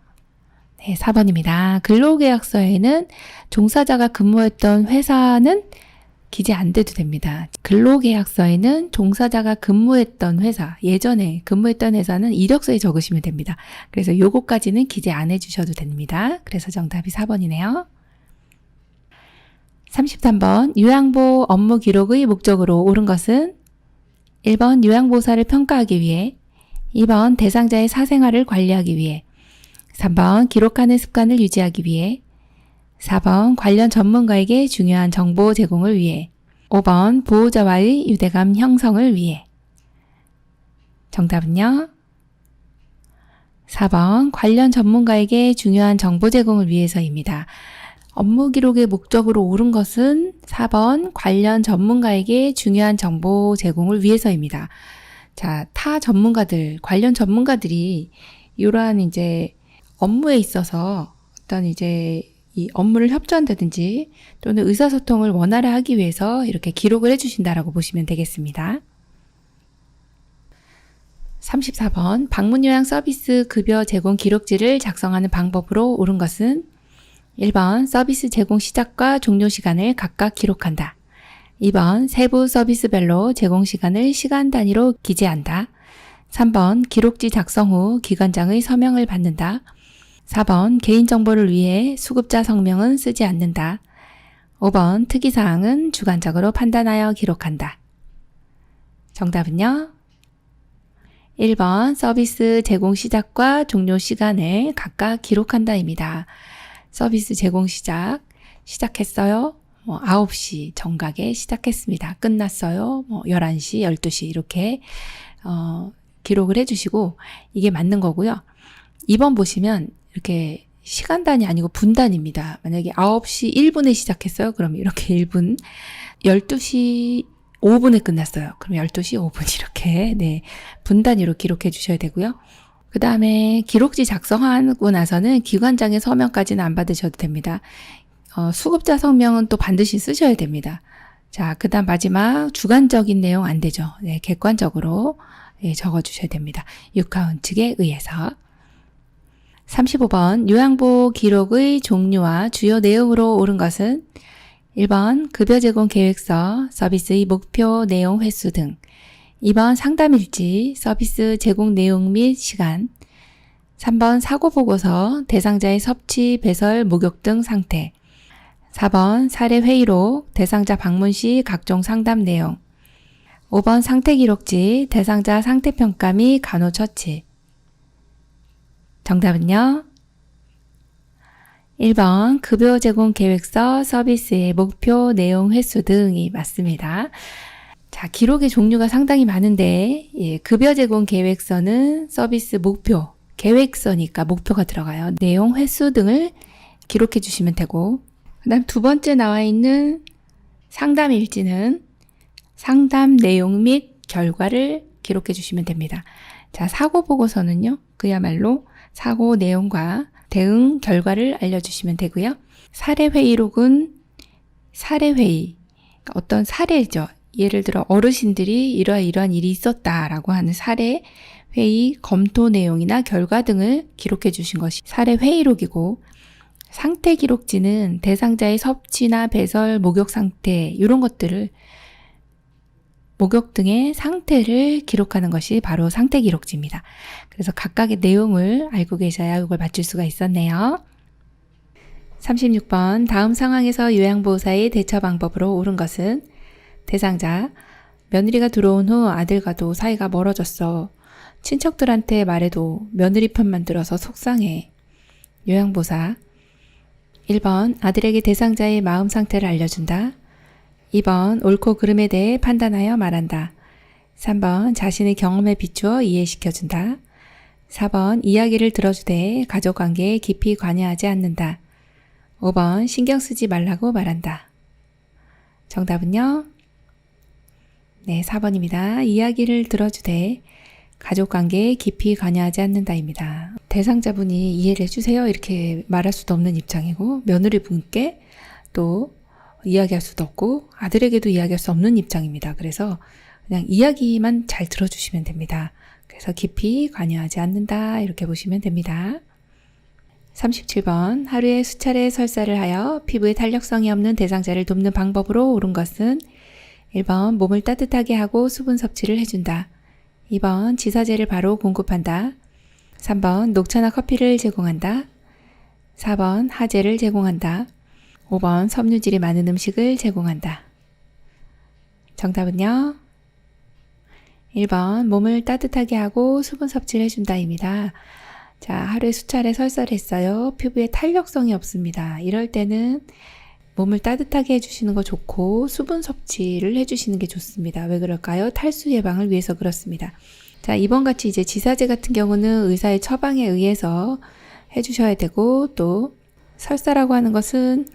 Speaker 1: 네, 4번입니다. 근로계약서에는 종사자가 근무했던 회사는 기재 안 돼도 됩니다. 근로계약서에는 종사자가 근무했던 회사, 예전에 근무했던 회사는 이력서에 적으시면 됩니다. 그래서 요거까지는 기재 안 해주셔도 됩니다. 그래서 정답이 4번이네요. 33번 요양보 업무 기록의 목적으로 옳은 것은 1번 요양보호사를 평가하기 위해, 2번 대상자의 사생활을 관리하기 위해, 3번 기록하는 습관을 유지하기 위해, 4번 관련 전문가에게 중요한 정보 제공을 위해, 5번 보호자와의 유대감 형성을 위해. 정답은요? 4번 관련 전문가에게 중요한 정보 제공을 위해서입니다. 업무 기록의 목적으로 옳은 것은 4번 관련 전문가에게 중요한 정보 제공을 위해서입니다. 자, 타 전문가들, 관련 전문가들이 이러한 이제 업무에 있어서 어떤 이제 이 업무를 협조한다든지 또는 의사소통을 원활하게 하기 위해서 이렇게 기록을 해주신다라고 보시면 되겠습니다. 34번 방문요양 서비스 급여 제공 기록지를 작성하는 방법으로 옳은 것은 1번 서비스 제공 시작과 종료 시간을 각각 기록한다. 2번 세부 서비스별로 제공 시간을 시간 단위로 기재한다. 3번 기록지 작성 후 기관장의 서명을 받는다. 4번 개인정보를 위해 수급자 성명은 쓰지 않는다. 5번 특이사항은 주관적으로 판단하여 기록한다. 정답은요? 1번 서비스 제공 시작과 종료 시간을 각각 기록한다입니다. 서비스 제공 시작했어요. 9시 정각에 시작했습니다. 끝났어요. 11시, 12시 이렇게 기록을 해주시고 이게 맞는 거고요. 2번 보시면 이렇게 시간단이 아니고 분단입니다. 만약에 9시 1분에 시작했어요. 그럼 이렇게 1분, 12시 5분에 끝났어요. 그럼 12시 5분 이렇게 네 분단위로 기록해 주셔야 되고요. 그 다음에 기록지 작성하고 나서는 기관장의 서명까지는 안 받으셔도 됩니다. 수급자 성명은 또 반드시 쓰셔야 됩니다. 자, 그 다음 마지막 주관적인 내용 안 되죠. 네, 객관적으로 적어주셔야 됩니다. 육하원 측에 의해서. 35번 요양보호 기록의 종류와 주요 내용으로 옳은 것은 1번 급여 제공 계획서, 서비스의 목표 내용 횟수 등, 2번 상담일지, 서비스 제공 내용 및 시간. 3번 사고보고서, 대상자의 섭취, 배설, 목욕 등 상태. 4번 사례회의록, 대상자 방문 시 각종 상담 내용. 5번 상태기록지, 대상자 상태평가 및 간호처치. 정답은요? 1번 급여 제공 계획서, 서비스의 목표, 내용, 횟수 등이 맞습니다. 자, 기록의 종류가 상당히 많은데 급여 제공 계획서는 서비스 목표, 계획서니까 목표가 들어가요. 내용, 횟수 등을 기록해 주시면 되고, 그 다음 두 번째 나와 있는 상담 일지는 상담 내용 및 결과를 기록해 주시면 됩니다. 자, 사고 보고서는요, 그야말로 사고 내용과 대응 결과를 알려주시면 되고요. 사례회의록은 사례회의, 어떤 사례죠. 예를 들어 어르신들이 이러한 일이 있었다라고 하는 사례회의 검토 내용이나 결과 등을 기록해 주신 것이 사례회의록이고, 상태기록지는 대상자의 섭취나 배설, 목욕 상태 이런 것들을 목욕 등의 상태를 기록하는 것이 바로 상태기록지입니다. 그래서 각각의 내용을 알고 계셔야 이걸 맞출 수가 있었네요. 36번 다음 상황에서 요양보호사의 대처 방법으로 옳은 것은 대상자, 며느리가 들어온 후 아들과도 사이가 멀어졌어. 친척들한테 말해도 며느리 편만 들어서 속상해. 요양보호사, 1번 아들에게 대상자의 마음 상태를 알려준다. 2번 옳고 그름에 대해 판단하여 말한다. 3번 자신의 경험에 비추어 이해시켜준다. 4번 이야기를 들어주되 가족관계에 깊이 관여하지 않는다. 5번 신경 쓰지 말라고 말한다. 정답은요? 네, 4번입니다. 이야기를 들어주되 가족관계에 깊이 관여하지 않는다입니다. 대상자분이 이해를 해주세요 이렇게 말할 수도 없는 입장이고, 며느리분께 또 이야기할 수도 없고, 아들에게도 이야기할 수 없는 입장입니다. 그래서 그냥 이야기만 잘 들어주시면 됩니다. 그래서 깊이 관여하지 않는다 이렇게 보시면 됩니다. 37번 하루에 수차례 설사를 하여 피부에 탄력성이 없는 대상자를 돕는 방법으로 옳은 것은 1번 몸을 따뜻하게 하고 수분 섭취를 해준다. 2번 지사제를 바로 공급한다. 3번 녹차나 커피를 제공한다. 4번 하제를 제공한다. 5번 섬유질이 많은 음식을 제공한다. 정답은요? 1번 몸을 따뜻하게 하고 수분 섭취를 해준다입니다. 자, 하루에 수차례 설사를 했어요. 피부에 탄력성이 없습니다. 이럴 때는 몸을 따뜻하게 해주시는 거 좋고 수분 섭취를 해주시는 게 좋습니다. 왜 그럴까요? 탈수 예방을 위해서 그렇습니다. 자, 이번 같이 이제 지사제 같은 경우는 의사의 처방에 의해서 해주셔야 되고, 또 설사라고 하는 것은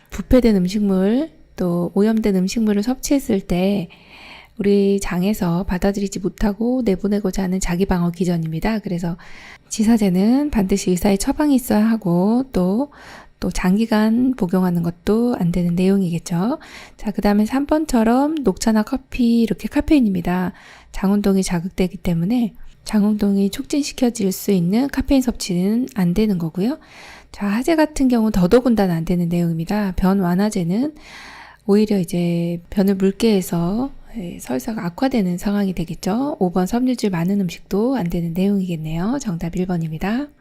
Speaker 1: 부패된 음식물, 또 오염된 음식물을 섭취했을 때 우리 장에서 받아들이지 못하고 내보내고자 하는 자기방어 기전입니다. 그래서 지사제는 반드시 의사의 처방이 있어야 하고, 또 장기간 복용하는 것도 안 되는 내용이겠죠. 자, 그 다음에 3번처럼 녹차나 커피, 이렇게 카페인입니다. 장운동이 자극되기 때문에 장운동이 촉진시켜질 수 있는 카페인 섭취는 안 되는 거고요. 자, 하제 같은 경우 더더군다나 안 되는 내용입니다. 변 완화제는 오히려 이제 변을 묽게 해서 설사가 악화되는 상황이 되겠죠. 5번 섬유질 많은 음식도 안 되는 내용이겠네요. 정답 1번입니다.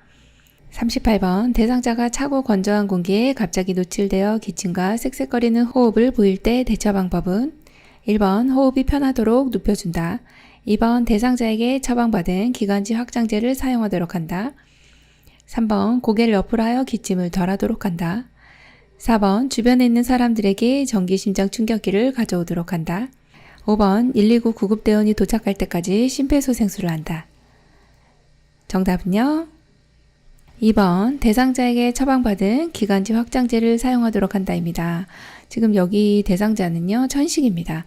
Speaker 1: 38번 대상자가 차고 건조한 공기에 갑자기 노출되어 기침과 쌕쌕거리는 호흡을 보일 때 대처 방법은 1번 호흡이 편하도록 눕혀준다. 2번 대상자에게 처방받은 기관지 확장제를 사용하도록 한다. 3번 고개를 옆으로 하여 기침을 덜하도록 한다. 4번 주변에 있는 사람들에게 전기심장 충격기를 가져오도록 한다. 5번 119 구급대원이 도착할 때까지 심폐소생술을 한다. 정답은요? 2번 대상자에게 처방받은 기관지 확장제를 사용하도록 한다입니다. 지금 여기 대상자는요, 천식입니다.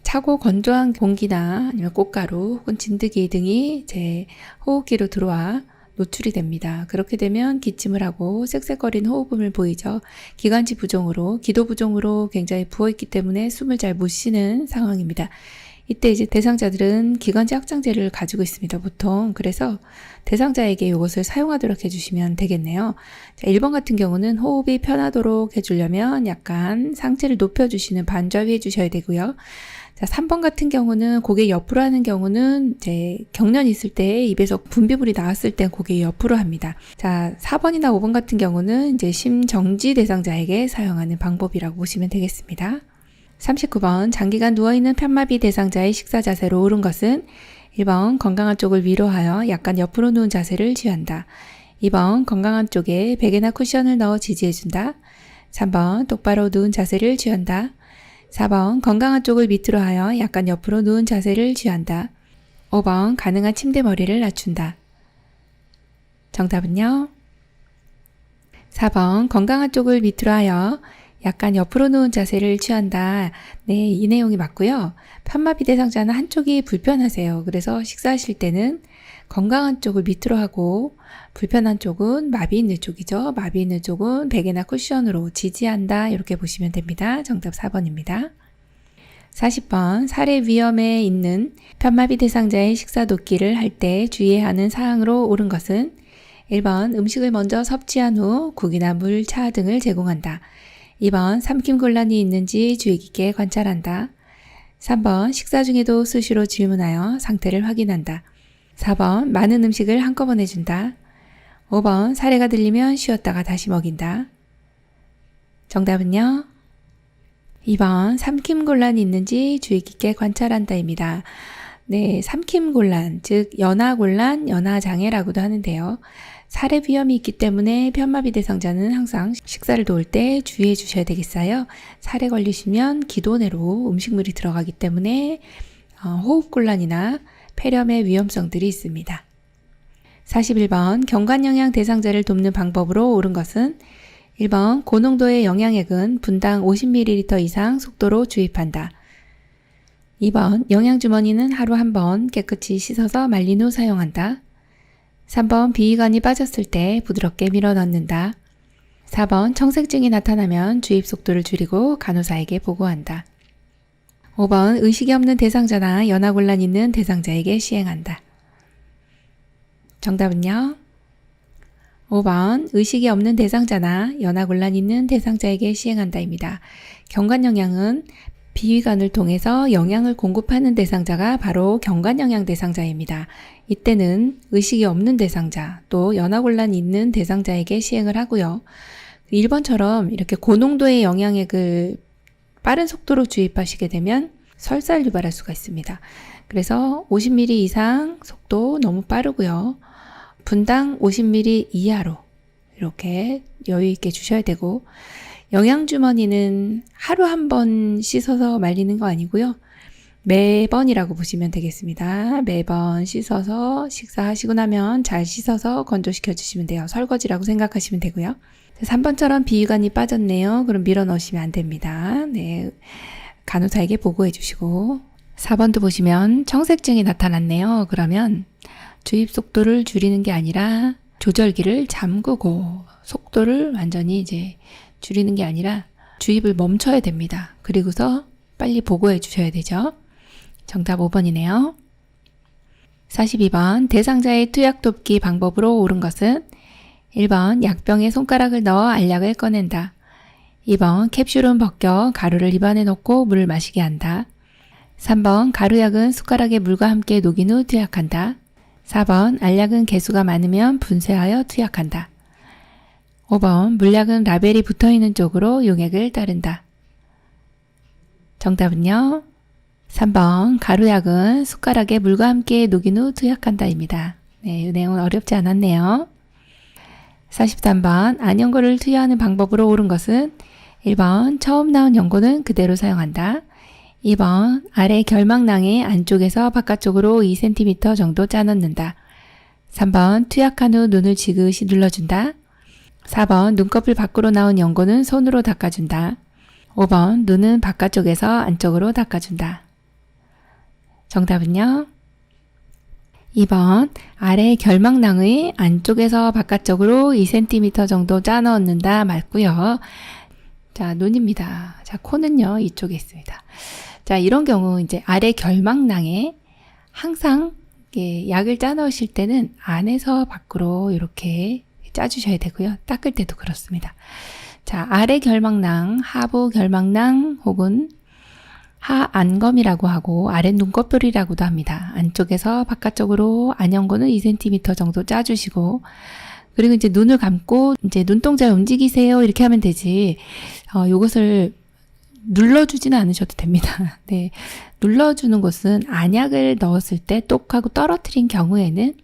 Speaker 1: 차고 건조한 공기나 아니면 꽃가루 혹은 진드기 등이 제 호흡기로 들어와 노출이 됩니다. 그렇게 되면 기침을 하고 쌕쌕거리는 호흡음을 보이죠. 기관지 부종으로, 기도 부종으로 굉장히 부어있기 때문에 숨을 잘 못 쉬는 상황입니다. 이때 이제 대상자들은 기관지 확장제를 가지고 있습니다, 보통. 그래서 대상자에게 이것을 사용하도록 해주시면 되겠네요. 자, 1번 같은 경우는 호흡이 편하도록 해주려면 약간 상체를 높여주시는 반좌위 해주셔야 되고요. 자, 3번 같은 경우는 고개 옆으로 하는 경우는 이제 경련이 있을 때 입에서 분비물이 나왔을 때 고개 옆으로 합니다. 자, 4번이나 5번 같은 경우는 이제 심정지 대상자에게 사용하는 방법이라고 보시면 되겠습니다. 39번 장기간 누워있는 편마비 대상자의 식사 자세로 옳은 것은 1번 건강한 쪽을 위로하여 약간 옆으로 누운 자세를 취한다. 2번 건강한 쪽에 베개나 쿠션을 넣어 지지해준다. 3번 똑바로 누운 자세를 취한다. 4번 건강한 쪽을 밑으로 하여 약간 옆으로 누운 자세를 취한다. 5번 가능한 침대 머리를 낮춘다. 정답은요? 4번 건강한 쪽을 밑으로 하여 약간 옆으로 누운 자세를 취한다. 네, 이 내용이 맞고요. 편마비 대상자는 한쪽이 불편하세요. 그래서 식사하실 때는 건강한 쪽을 밑으로 하고 불편한 쪽은 마비 있는 쪽이죠. 마비 있는 쪽은 베개나 쿠션으로 지지한다. 이렇게 보시면 됩니다. 정답 4번입니다. 40번 살해 위험에 있는 편마비 대상자의 식사 돕기를 할 때 주의해야 하는 사항으로 옳은 것은 1번 음식을 먼저 섭취한 후 국이나 물, 차 등을 제공한다. 2번 삼킴 곤란이 있는지 주의 깊게 관찰한다. 3번 식사 중에도 수시로 질문하여 상태를 확인한다. 4번 많은 음식을 한꺼번에 준다. 5번 사례가 들리면 쉬었다가 다시 먹인다. 정답은요? 2번 삼킴 곤란이 있는지 주의 깊게 관찰한다입니다. 네, 삼킴 곤란, 즉 연하 곤란, 연하 장애라고도 하는데요. 살해 위험이 있기 때문에 편마비 대상자는 항상 식사를 도울 때 주의해 주셔야 되겠어요. 살해 걸리시면 기도내로 음식물이 들어가기 때문에 호흡곤란이나 폐렴의 위험성들이 있습니다. 41번 경관영양 대상자를 돕는 방법으로 옳은 것은 1번 고농도의 영양액은 분당 50ml 이상 속도로 주입한다. 2번 영양주머니는 하루 한 번 깨끗이 씻어서 말린 후 사용한다. 3번 비위관이 빠졌을 때 부드럽게 밀어 넣는다. 4번 청색증이 나타나면 주입 속도를 줄이고 간호사에게 보고한다. 5번 의식이 없는 대상자나 연하곤란 있는 대상자에게 시행한다. 정답은요? 5번 의식이 없는 대상자나 연하곤란 있는 대상자에게 시행한다입니다. 경관영양은 비위관을 통해서 영양을 공급하는 대상자가 바로 경관영양 대상자입니다. 이때는 의식이 없는 대상자, 또 연하곤란이 있는 대상자에게 시행을 하고요. 1번처럼 이렇게 고농도의 영양액을 빠른 속도로 주입하시게 되면 설사를 유발할 수가 있습니다. 그래서 50ml 이상 속도 너무 빠르고요. 분당 50ml 이하로 이렇게 여유 있게 주셔야 되고, 영양주머니는 하루 한 번 씻어서 말리는 거 아니고요. 매번이라고 보시면 되겠습니다. 매번 씻어서 식사하시고 나면 잘 씻어서 건조시켜 주시면 돼요. 설거지라고 생각하시면 되고요. 3번처럼 비위관이 빠졌네요. 그럼 밀어 넣으시면 안 됩니다. 네, 간호사에게 보고해 주시고. 4번도 보시면 청색증이 나타났네요. 그러면 주입 속도를 줄이는 게 아니라 조절기를 잠그고 속도를 완전히 이제 줄이는 게 아니라 주입을 멈춰야 됩니다. 그리고서 빨리 보고해 주셔야 되죠. 정답 5번이네요. 42번 대상자의 투약 돕기 방법으로 옳은 것은 1번 약병에 손가락을 넣어 알약을 꺼낸다. 2번 캡슐은 벗겨 가루를 입안에 넣고 물을 마시게 한다. 3번 가루약은 숟가락에 물과 함께 녹인 후 투약한다. 4번 알약은 개수가 많으면 분쇄하여 투약한다. 5번 물약은 라벨이 붙어있는 쪽으로 용액을 따른다. 정답은요? 3번 가루약은 숟가락에 물과 함께 녹인 후 투약한다입니다. 네, 이 내용은 어렵지 않았네요. 43번 안연고를 투여하는 방법으로 옳은 것은 1번 처음 나온 연고는 그대로 사용한다. 2번 아래 결막낭의 안쪽에서 바깥쪽으로 2cm 정도 짜넣는다. 3번 투약한 후 눈을 지그시 눌러준다. 4번 눈꺼풀 밖으로 나온 연고는 손으로 닦아준다. 5번 눈은 바깥쪽에서 안쪽으로 닦아준다. 정답은요? 2번 아래 결막낭의 안쪽에서 바깥쪽으로 2cm 정도 짜 넣는다 맞고요. 자, 눈입니다. 자, 코는요 이쪽에 있습니다. 자, 이런 경우 이제 아래 결막낭에 항상 약을 짜 넣으실 때는 안에서 밖으로 이렇게 짜주셔야 되고요. 닦을 때도 그렇습니다. 자, 아래 결막낭, 하부 결막낭 혹은 하안검이라고 하고 아랫 눈꺼풀이라고도 합니다. 안쪽에서 바깥쪽으로 안연고는 2cm 정도 짜주시고, 그리고 이제 눈을 감고 이제 눈동자 움직이세요 이렇게 하면 되지, 요것을 눌러주지는 않으셔도 됩니다. 네, 눌러주는 곳은 안약을 넣었을 때 똑 하고 떨어뜨린 경우에는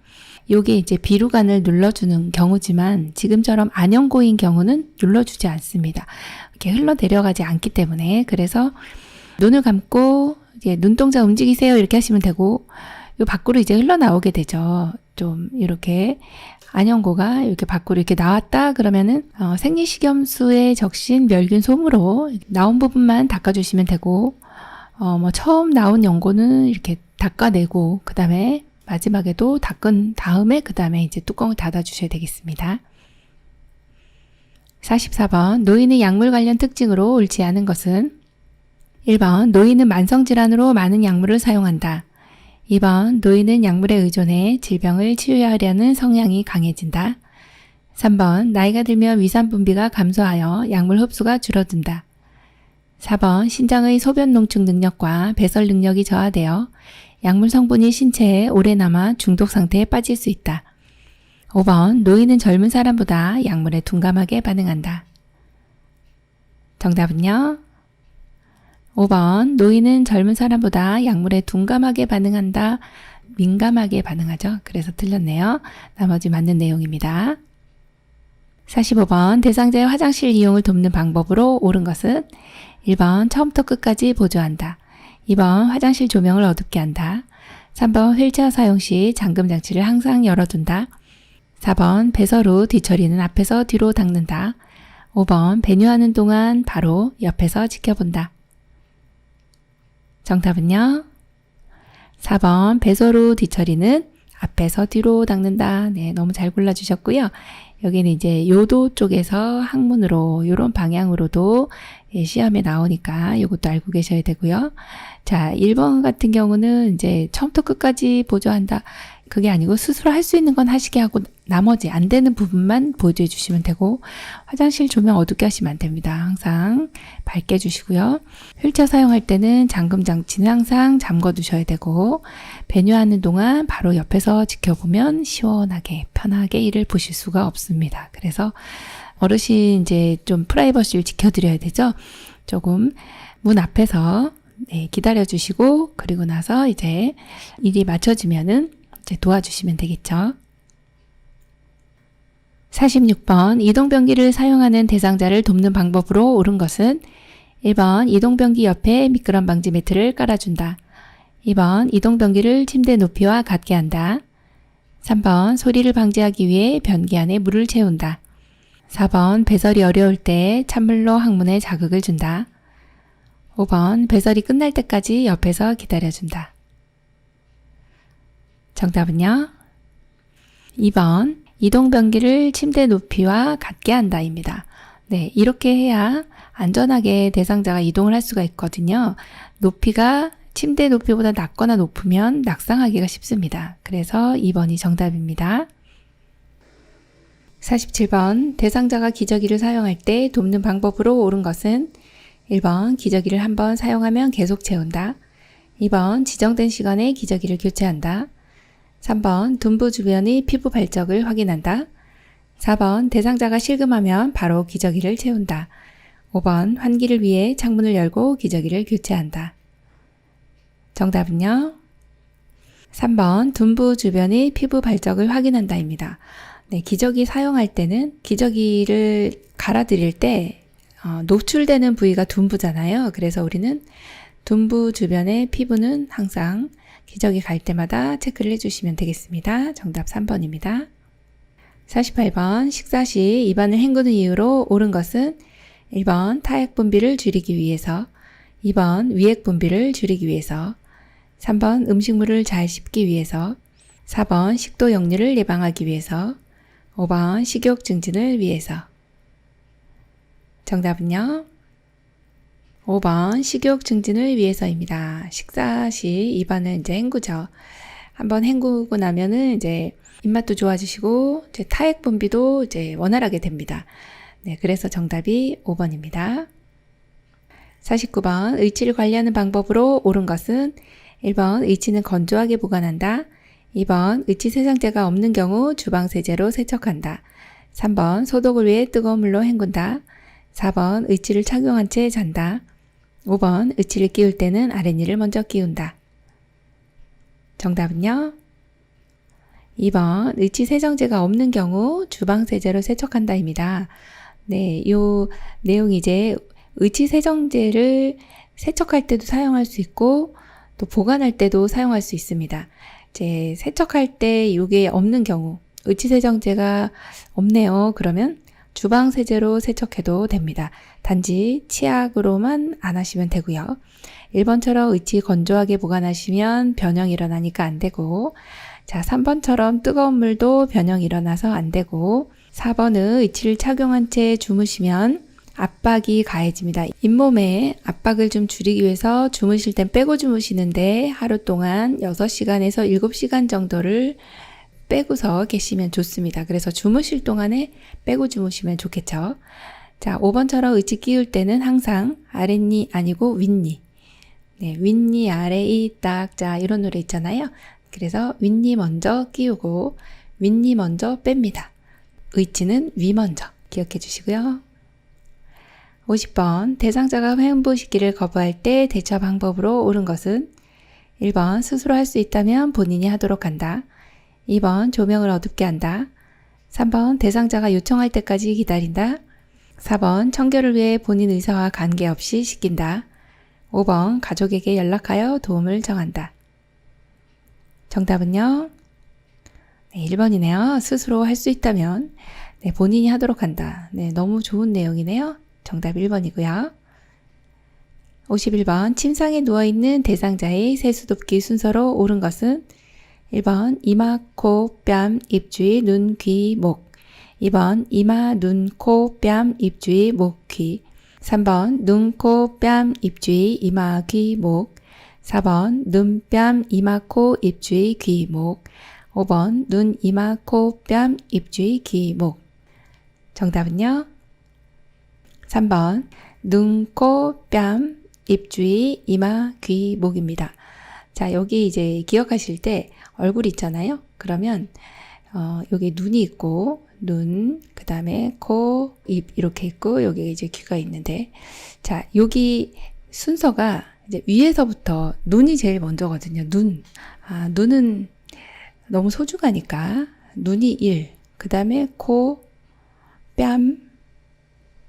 Speaker 1: 요게 이제 비루관을 눌러주는 경우지만, 지금처럼 안연고인 경우는 눌러주지 않습니다. 이렇게 흘러내려가지 않기 때문에. 그래서 눈을 감고 이제 눈동자 움직이세요 이렇게 하시면 되고, 요 밖으로 이제 흘러나오게 되죠. 좀 이렇게 안연고가 이렇게 밖으로 이렇게 나왔다 그러면은 생리식염수에 적신 멸균 솜으로 나온 부분만 닦아주시면 되고, 뭐 처음 나온 연고는 이렇게 닦아내고 그 다음에 마지막에도 닦은 다음에 그 다음에 이제 뚜껑을 닫아주셔야 되겠습니다. 44번 노인의 약물 관련 특징으로 옳지 않은 것은 1번 노인은 만성질환으로 많은 약물을 사용한다. 2번 노인은 약물에 의존해 질병을 치유하려는 성향이 강해진다. 3번 나이가 들면 위산 분비가 감소하여 약물 흡수가 줄어든다. 4번 신장의 소변 농축 능력과 배설 능력이 저하되어 약물 성분이 신체에 오래 남아 중독 상태에 빠질 수 있다. 5번 노인은 젊은 사람보다 약물에 둔감하게 반응한다. 정답은요? 5번 노인은 젊은 사람보다 약물에 둔감하게 반응한다. 민감하게 반응하죠. 그래서 틀렸네요. 나머지 맞는 내용입니다. 45번 대상자의 화장실 이용을 돕는 방법으로 옳은 것은 1번 처음부터 끝까지 보조한다. 2번 화장실 조명을 어둡게 한다. 3번 휠체어 사용 시 잠금 장치를 항상 열어둔다. 4번 배설 후 뒤처리는 앞에서 뒤로 닦는다. 5번 배뇨하는 동안 바로 옆에서 지켜본다. 정답은요? 4번 배설 후 뒤처리는 앞에서 뒤로 닦는다. 네, 너무 잘 골라주셨고요. 여기는 이제 요도 쪽에서 항문으로 이런 방향으로도 시험에 나오니까 이것도 알고 계셔야 되고요. 자, 1번 같은 경우는 이제 처음부터 끝까지 보조한다. 그게 아니고 스스로 할 수 있는 건 하시게 하고 나머지 안 되는 부분만 보조해 주시면 되고, 화장실 조명 어둡게 하시면 안 됩니다. 항상 밝게 해주시고요. 휠체어 사용할 때는 잠금 장치는 항상 잠궈 두셔야 되고, 배뇨하는 동안 바로 옆에서 지켜보면 시원하게 편하게 일을 보실 수가 없습니다. 그래서 어르신 이제 좀 프라이버시를 지켜드려야 되죠. 조금 문 앞에서 기다려 주시고, 그리고 나서 이제 일이 맞춰지면은 이제 도와주시면 되겠죠. 46번 이동변기를 사용하는 대상자를 돕는 방법으로 옳은 것은 1번 이동변기 옆에 미끄럼 방지 매트를 깔아준다. 2번 이동변기를 침대 높이와 같게 한다. 3번 소리를 방지하기 위해 변기 안에 물을 채운다. 4번 배설이 어려울 때 찬물로 항문에 자극을 준다. 5번 배설이 끝날 때까지 옆에서 기다려준다. 정답은요? 2번 이동변기를 침대 높이와 같게 한다입니다. 네, 이렇게 해야 안전하게 대상자가 이동을 할 수가 있거든요. 높이가 침대 높이보다 낮거나 높으면 낙상하기가 쉽습니다. 그래서 2번이 정답입니다. 47번 대상자가 기저귀를 사용할 때 돕는 방법으로 옳은 것은 1번 기저귀를 한번 사용하면 계속 채운다. 2번 지정된 시간에 기저귀를 교체한다. 3번 둔부 주변의 피부 발적을 확인한다. 4번 대상자가 실금하면 바로 기저귀를 채운다. 5번 환기를 위해 창문을 열고 기저귀를 교체한다. 정답은요? 3번 둔부 주변의 피부 발적을 확인한다입니다. 네, 기저귀 사용할 때는 기저귀를 갈아드릴 때 노출되는 부위가 둔부잖아요. 그래서 우리는 둔부 주변의 피부는 항상 기저귀 갈 때마다 체크를 해주시면 되겠습니다. 정답 3번입니다. 48번 식사 시 입안을 헹구는 이유로 옳은 것은 1번 타액 분비를 줄이기 위해서, 2번 위액 분비를 줄이기 위해서, 3번 음식물을 잘 씹기 위해서, 4번 식도 역류를 예방하기 위해서, 5번 식욕 증진을 위해서. 정답은요? 5번 식욕 증진을 위해서입니다. 식사 시 입안을 이제 헹구죠. 한번 헹구고 나면은 이제 입맛도 좋아지시고 이제 타액 분비도 이제 원활하게 됩니다. 네, 그래서 정답이 5번입니다. 49번 의치를 관리하는 방법으로 옳은 것은 1번 의치는 건조하게 보관한다. 2번 의치 세정제가 없는 경우 주방 세제로 세척한다. 3번 소독을 위해 뜨거운 물로 헹군다. 4번 의치를 착용한 채 잔다. 5번 의치를 끼울 때는 아랫니를 먼저 끼운다. 정답은요? 2번 의치 세정제가 없는 경우 주방 세제로 세척한다입니다. 네, 요 내용이 이제 의치 세정제를 세척할 때도 사용할 수 있고 또 보관할 때도 사용할 수 있습니다. 이제 세척할 때 이게 없는 경우 의치 세정제가 없네요. 그러면 주방 세제로 세척해도 됩니다. 단지 치약으로만 안 하시면 되고요. 1번처럼 의치 건조하게 보관하시면 변형이 일어나니까 안 되고, 자 3번처럼 뜨거운 물도 변형이 일어나서 안 되고, 4번은 의치를 착용한 채 주무시면 압박이 가해집니다. 잇몸에 압박을 좀 줄이기 위해서 주무실 땐 빼고 주무시는데 하루 동안 6시간에서 7시간 정도를 빼고서 계시면 좋습니다. 그래서 주무실 동안에 빼고 주무시면 좋겠죠. 자, 5번처럼 의치 끼울 때는 항상 아랫니 아니고 윗니. 네, 윗니 아래이 딱, 자, 이런 노래 있잖아요. 그래서 윗니 먼저 끼우고 윗니 먼저 뺍니다. 의치는 위 먼저 기억해 주시고요. 50번 대상자가 회음부 씻기를 거부할 때 대처 방법으로 옳은 것은 1번 스스로 할 수 있다면 본인이 하도록 한다. 2번 조명을 어둡게 한다. 3번 대상자가 요청할 때까지 기다린다. 4번 청결을 위해 본인 의사와 관계없이 씻긴다. 5번 가족에게 연락하여 도움을 정한다. 정답은요? 네, 1번이네요. 스스로 할 수 있다면 네, 본인이 하도록 한다. 네, 너무 좋은 내용이네요. 정답 1번이고요. 51번 침상에 누워있는 대상자의 세수돕기 순서로 옳은 것은 1번 이마, 코, 뺨, 입 주위, 눈, 귀, 목. 2번 이마, 눈, 코, 뺨, 입 주위, 목, 귀. 3번 눈, 코, 뺨, 입 주위, 이마, 귀, 목. 4번 눈, 뺨, 이마, 코, 입 주위, 귀, 목. 5번 눈, 이마, 코, 뺨, 입 주위, 귀, 목. 정답은요? 3번 눈, 코, 뺨, 입 주위, 이마, 귀, 목입니다. 자, 여기 이제 기억하실 때 얼굴 있잖아요. 그러면 여기 눈이 있고 눈, 그 다음에 코, 입 이렇게 있고 여기 이제 귀가 있는데, 자, 여기 순서가 이제 위에서부터 눈이 제일 먼저거든요. 눈. 눈은 너무 소중하니까 눈이 1, 그 다음에 코, 뺨,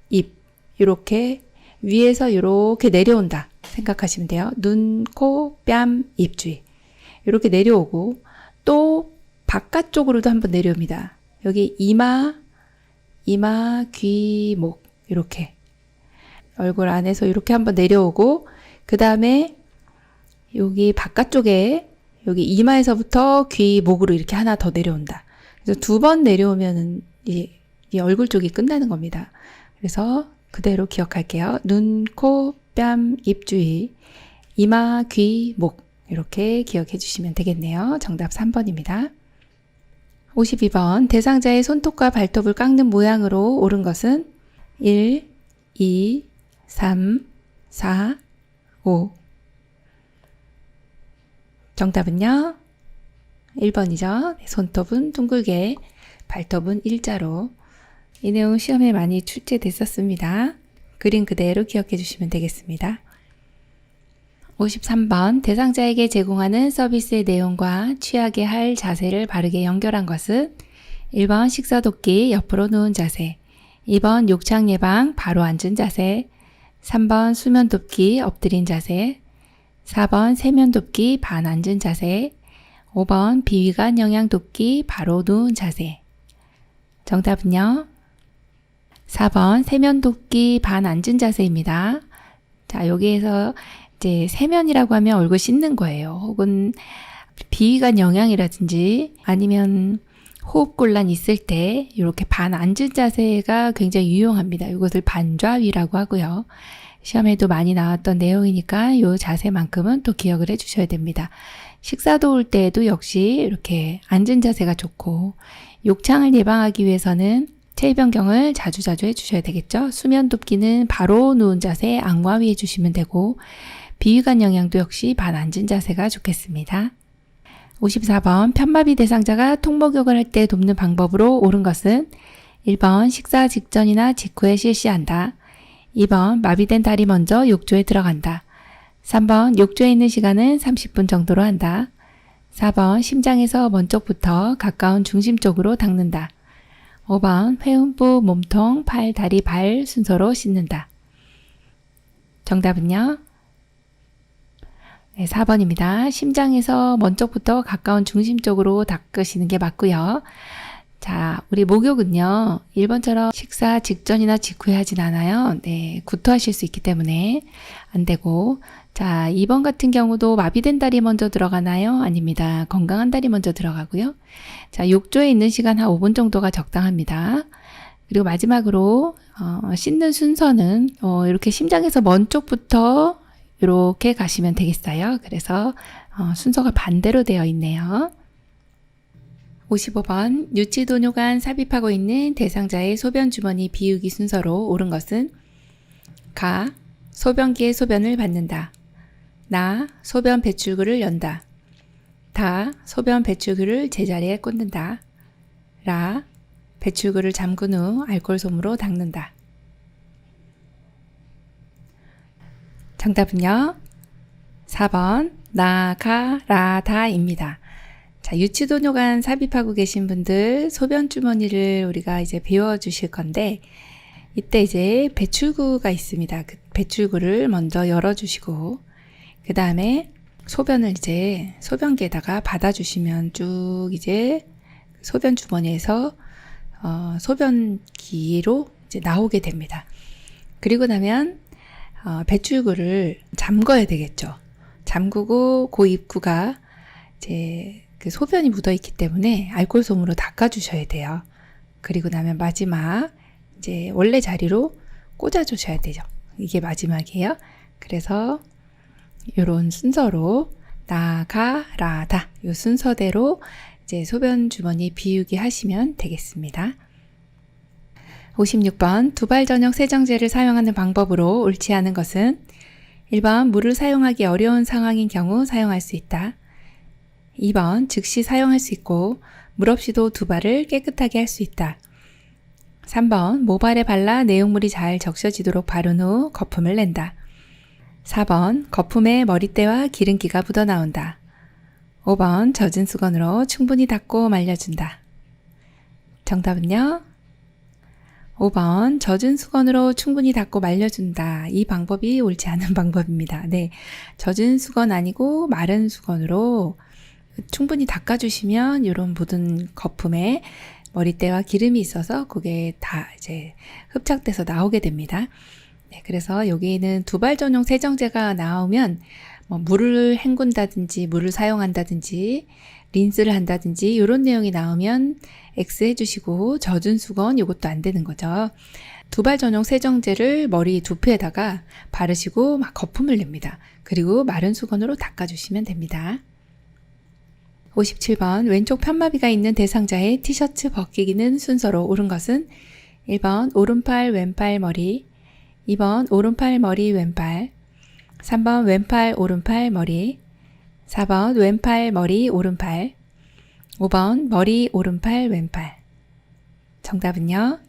Speaker 1: 입 이렇게 위에서 이렇게 내려온다 생각하시면 돼요. 눈, 코, 뺨, 입 주위 이렇게 내려오고 또 바깥쪽으로도 한번 내려옵니다. 여기 이마, 귀, 목 이렇게 얼굴 안에서 이렇게 한번 내려오고, 그 다음에 여기 바깥쪽에 여기 이마에서부터 귀, 목으로 이렇게 하나 더 내려온다. 그래서 2번 내려오면은 이 얼굴 쪽이 끝나는 겁니다. 그래서 그대로 기억할게요. 눈, 코, 뺨, 입 주위, 이마, 귀, 목 이렇게 기억해 주시면 되겠네요. 정답 3번입니다. 52번 대상자의 손톱과 발톱을 깎는 모양으로 옳은 것은 1, 2, 3, 4, 5. 정답은요? 1번이죠. 손톱은 둥글게, 발톱은 일자로. 이 내용 시험에 많이 출제됐었습니다. 그림 그대로 기억해 주시면 되겠습니다. 53번 대상자에게 제공하는 서비스의 내용과 취하게 할 자세를 바르게 연결한 것은 1번 식사 돕기 옆으로 누운 자세, 2번 욕창 예방 바로 앉은 자세, 3번 수면 돕기 엎드린 자세, 4번 세면 돕기 반 앉은 자세, 5번 비위관 영양 돕기 바로 누운 자세. 정답은요? 4번 세면 돕기 반 앉은 자세입니다. 자, 여기에서 이제 세면이라고 하면 얼굴 씻는 거예요. 혹은 비위관 영양이라든지 아니면 호흡곤란 있을 때 이렇게 반 앉은 자세가 굉장히 유용합니다. 이것을 반좌위라고 하고요. 시험에도 많이 나왔던 내용이니까 이 자세만큼은 또 기억을 해 주셔야 됩니다. 식사 도울 때에도 역시 이렇게 앉은 자세가 좋고, 욕창을 예방하기 위해서는 체위 변경을 자주자주 해주셔야 되겠죠. 수면 돕기는 바로 누운 자세 악마 위에 해주시면 되고 비위관 영양도 역시 반앉은 자세가 좋겠습니다. 54번 편마비 대상자가 통목욕을 할 때 돕는 방법으로 옳은 것은 1번 식사 직전이나 직후에 실시한다. 2번 마비된 다리 먼저 욕조에 들어간다. 3번 욕조에 있는 시간은 30분 정도로 한다. 4번 심장에서 먼 쪽부터 가까운 중심 쪽으로 닦는다. 5번 회음부, 몸통, 팔, 다리, 발 순서로 씻는다. 정답은요? 네, 4번입니다. 심장에서 먼 쪽부터 가까운 중심 쪽으로 닦으시는 게 맞고요. 자, 우리 목욕은요. 1번처럼 식사 직전이나 직후에 하진 않아요. 네, 구토하실 수 있기 때문에 안 되고. 자, 2번 같은 경우도 마비된 다리 먼저 들어가나요? 아닙니다. 건강한 다리 먼저 들어가고요. 자, 욕조에 있는 시간 한 5분 정도가 적당합니다. 그리고 마지막으로 씻는 순서는 이렇게 심장에서 먼 쪽부터 이렇게 가시면 되겠어요. 그래서 순서가 반대로 되어 있네요. 55번 유치도뇨관 삽입하고 있는 대상자의 소변 주머니 비우기 순서로 옳은 것은 가. 소변기에 소변을 받는다. 나. 소변 배출구를 연다. 다. 소변 배출구를 제자리에 꽂는다. 라. 배출구를 잠근 후 알코올 솜으로 닦는다. 정답은요. 4번 나, 가, 라, 다입니다. 자, 유치도뇨관 삽입하고 계신 분들 소변 주머니를 우리가 이제 배워주실 건데 이때 이제 배출구가 있습니다. 그 배출구를 먼저 열어주시고 그 다음에 소변을 이제 소변기에다가 받아주시면 쭉 이제 소변 주머니에서 소변기로 이제 나오게 됩니다. 그리고 나면 배출구를 잠궈야 되겠죠. 잠그고 그 입구가 이제 그 소변이 묻어 있기 때문에 알코올 솜으로 닦아주셔야 돼요. 그리고 나면 마지막 이제 원래 자리로 꽂아주셔야 되죠. 이게 마지막이에요. 그래서 이런 순서로 나, 가, 라, 다 이 순서대로 이제 소변 주머니 비우기 하시면 되겠습니다. 56번 두발 전용 세정제를 사용하는 방법으로 옳지 않은 것은 1번 물을 사용하기 어려운 상황인 경우 사용할 수 있다. 2번 즉시 사용할 수 있고 물 없이도 두발을 깨끗하게 할 수 있다. 3번 모발에 발라 내용물이 잘 적셔지도록 바른 후 거품을 낸다. 4번 거품에 머리때와 기름기가 묻어나온다. 5번 젖은 수건으로 충분히 닦고 말려준다. 정답은요? 5번 젖은 수건으로 충분히 닦고 말려준다. 이 방법이 옳지 않은 방법입니다. 네, 젖은 수건 아니고 마른 수건으로 충분히 닦아주시면 이런 묻은 거품에 머리때와 기름이 있어서 그게 다 이제 흡착돼서 나오게 됩니다. 네, 그래서 여기에는 두발 전용 세정제가 나오면 뭐 물을 헹군다든지 물을 사용한다든지 린스를 한다든지 이런 내용이 나오면 X 해주시고 젖은 수건 이것도 안 되는 거죠. 두발 전용 세정제를 머리 두피에다가 바르시고 막 거품을 냅니다. 그리고 마른 수건으로 닦아주시면 됩니다. 57번 왼쪽 편마비가 있는 대상자의 티셔츠 벗기기는 순서로 옳은 것은 1번 오른팔 왼팔 머리 2번 오른팔 머리 왼팔 3번 왼팔 오른팔 머리 4번 왼팔 머리 오른팔 5번 머리 오른팔 왼팔 정답은요?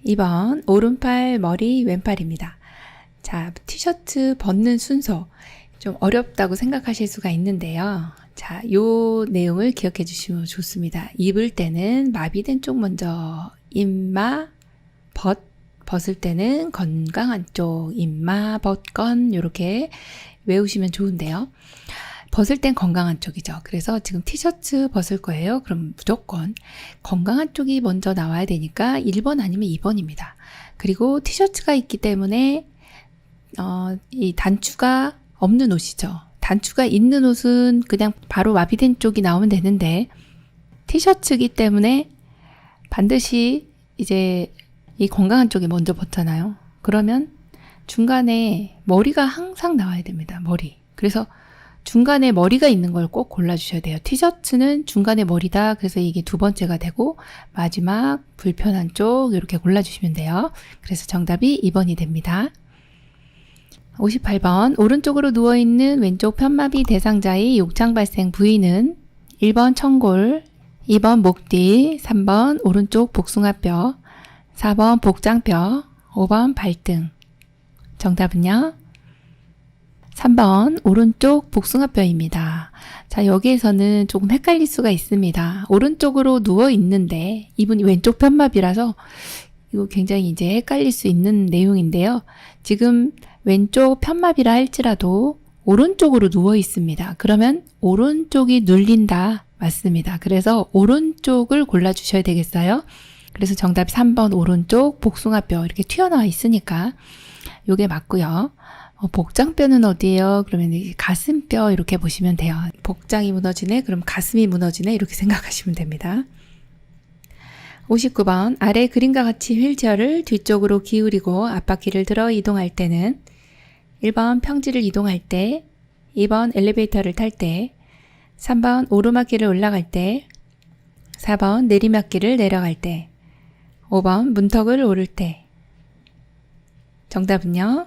Speaker 1: 2번 오른팔 머리 왼팔입니다. 자, 티셔츠 벗는 순서 좀 어렵다고 생각하실 수가 있는데요. 자, 요 내용을 기억해 주시면 좋습니다. 입을 때는 마비된 쪽 먼저 입마 벗을 때는 건강한 쪽 입마 벗건 이렇게 외우시면 좋은데요. 벗을 땐 건강한 쪽이죠. 그래서 지금 티셔츠 벗을 거예요. 그럼 무조건 건강한 쪽이 먼저 나와야 되니까 1번 아니면 2번입니다. 그리고 티셔츠가 있기 때문에 이 단추가 없는 옷이죠. 단추가 있는 옷은 그냥 바로 마비된 쪽이 나오면 되는데 티셔츠이기 때문에 반드시 이제 이 건강한 쪽이 먼저 벗잖아요. 그러면 중간에 머리가 항상 나와야 됩니다. 머리. 그래서 중간에 머리가 있는 걸 꼭 골라주셔야 돼요. 티셔츠는 중간에 머리다. 그래서 이게 두 번째가 되고 마지막 불편한 쪽 이렇게 골라주시면 돼요. 그래서 정답이 2번이 됩니다. 58번 오른쪽으로 누워있는 왼쪽 편마비 대상자의 욕창 발생 부위는 1번 청골, 2번 목뒤, 3번 오른쪽 복숭아뼈, 4번 복장뼈, 5번 발등. 정답은요? 3번 오른쪽 복숭아뼈입니다. 자, 여기에서는 조금 헷갈릴 수가 있습니다. 오른쪽으로 누워 있는데 이분이 왼쪽 편마비라서 이거 굉장히 이제 헷갈릴 수 있는 내용인데요. 지금 왼쪽 편마비라 할지라도 오른쪽으로 누워 있습니다. 그러면 오른쪽이 눌린다. 맞습니다. 그래서 오른쪽을 골라주셔야 되겠어요. 그래서 정답이 3번 오른쪽 복숭아뼈 이렇게 튀어나와 있으니까 요게 맞고요. 복장뼈는 어디예요? 그러면 가슴뼈 이렇게 보시면 돼요. 복장이 무너지네? 그럼 가슴이 무너지네? 이렇게 생각하시면 됩니다. 59번 아래 그림과 같이 휠체어를 뒤쪽으로 기울이고 앞바퀴를 들어 이동할 때는 1번 평지를 이동할 때, 2번 엘리베이터를 탈 때, 3번 오르막길을 올라갈 때, 4번 내리막길을 내려갈 때, 5번 문턱을 오를 때. 정답은요?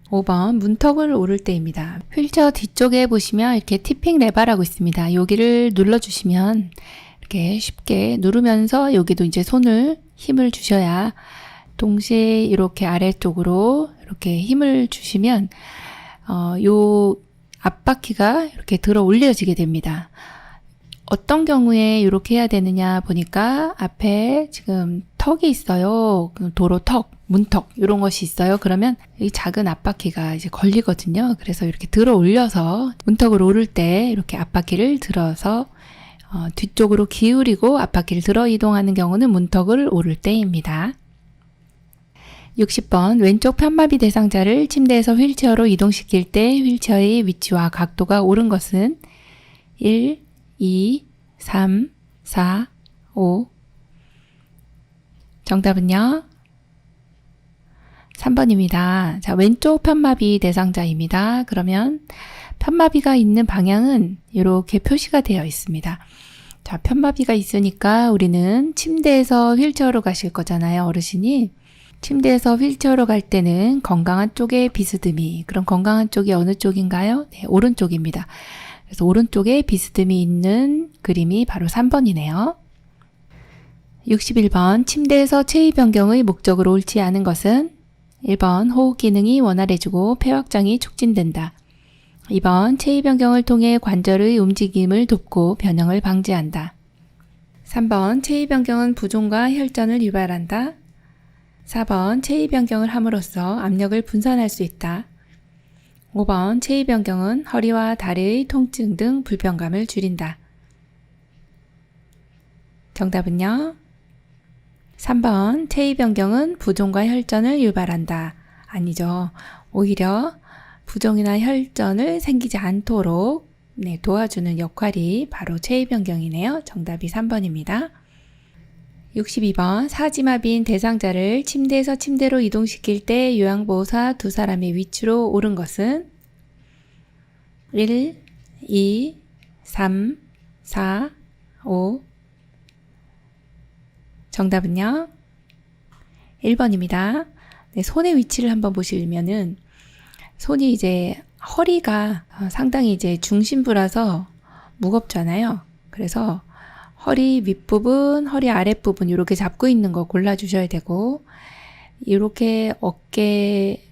Speaker 1: 5번 문턱을 오를 때입니다. 휠체어 뒤쪽에 보시면 이렇게 티핑 레버라고 있습니다. 여기를 눌러주시면 이렇게 쉽게 누르면서 여기도 이제 손을 힘을 주셔야 동시에 이렇게 아래쪽으로 이렇게 힘을 주시면 요 앞바퀴가 이렇게 들어 올려지게 됩니다. 어떤 경우에 이렇게 해야 되느냐 보니까 앞에 지금 턱이 있어요. 도로 턱, 문턱 이런 것이 있어요. 그러면 이 작은 앞바퀴가 이제 걸리거든요. 그래서 이렇게 들어 올려서 문턱을 오를 때 이렇게 앞바퀴를 들어서 뒤쪽으로 기울이고 앞바퀴를 들어 이동하는 경우는 문턱을 오를 때입니다. 60번 왼쪽 편마비 대상자를 침대에서 휠체어로 이동시킬 때 휠체어의 위치와 각도가 옳은 것은 1, 2, 3, 4, 5. 정답은요? 3번입니다. 자, 왼쪽 편마비 대상자입니다. 그러면 편마비가 있는 방향은 이렇게 표시가 되어 있습니다. 자, 편마비가 있으니까 우리는 침대에서 휠체어로 가실 거잖아요, 어르신이. 침대에서 휠체어로 갈 때는 건강한 쪽에 비스듬히, 그럼 건강한 쪽이 어느 쪽인가요? 네, 오른쪽입니다. 그래서 오른쪽에 비스듬히 있는 그림이 바로 3번이네요. 61번 침대에서 체위 변경의 목적으로 옳지 않은 것은 1번 호흡 기능이 원활해지고 폐 확장이 촉진된다. 2번 체위 변경을 통해 관절의 움직임을 돕고 변형을 방지한다. 3번 체위 변경은 부종과 혈전을 유발한다. 4번 체위 변경을 함으로써 압력을 분산할 수 있다. 5번 체위 변경은 허리와 다리의 통증 등 불편감을 줄인다. 정답은요? 3번 체위 변경은 부종과 혈전을 유발한다. 아니죠. 오히려 부종이나 혈전을 생기지 않도록 도와주는 역할이 바로 체위 변경이네요. 정답이 3번입니다. 62번 사지마비인 대상자를 침대에서 침대로 이동시킬 때 요양보호사 두 사람의 위치로 옳은 것은 1, 2, 3, 4, 5. 정답은요? 1번입니다. 네, 손의 위치를 한번 보시면은 손이 이제 허리가 상당히 이제 중심부라서 무겁잖아요. 그래서 허리 윗부분, 허리 아랫부분 이렇게 잡고 있는 거 골라주셔야 되고 이렇게 어깨,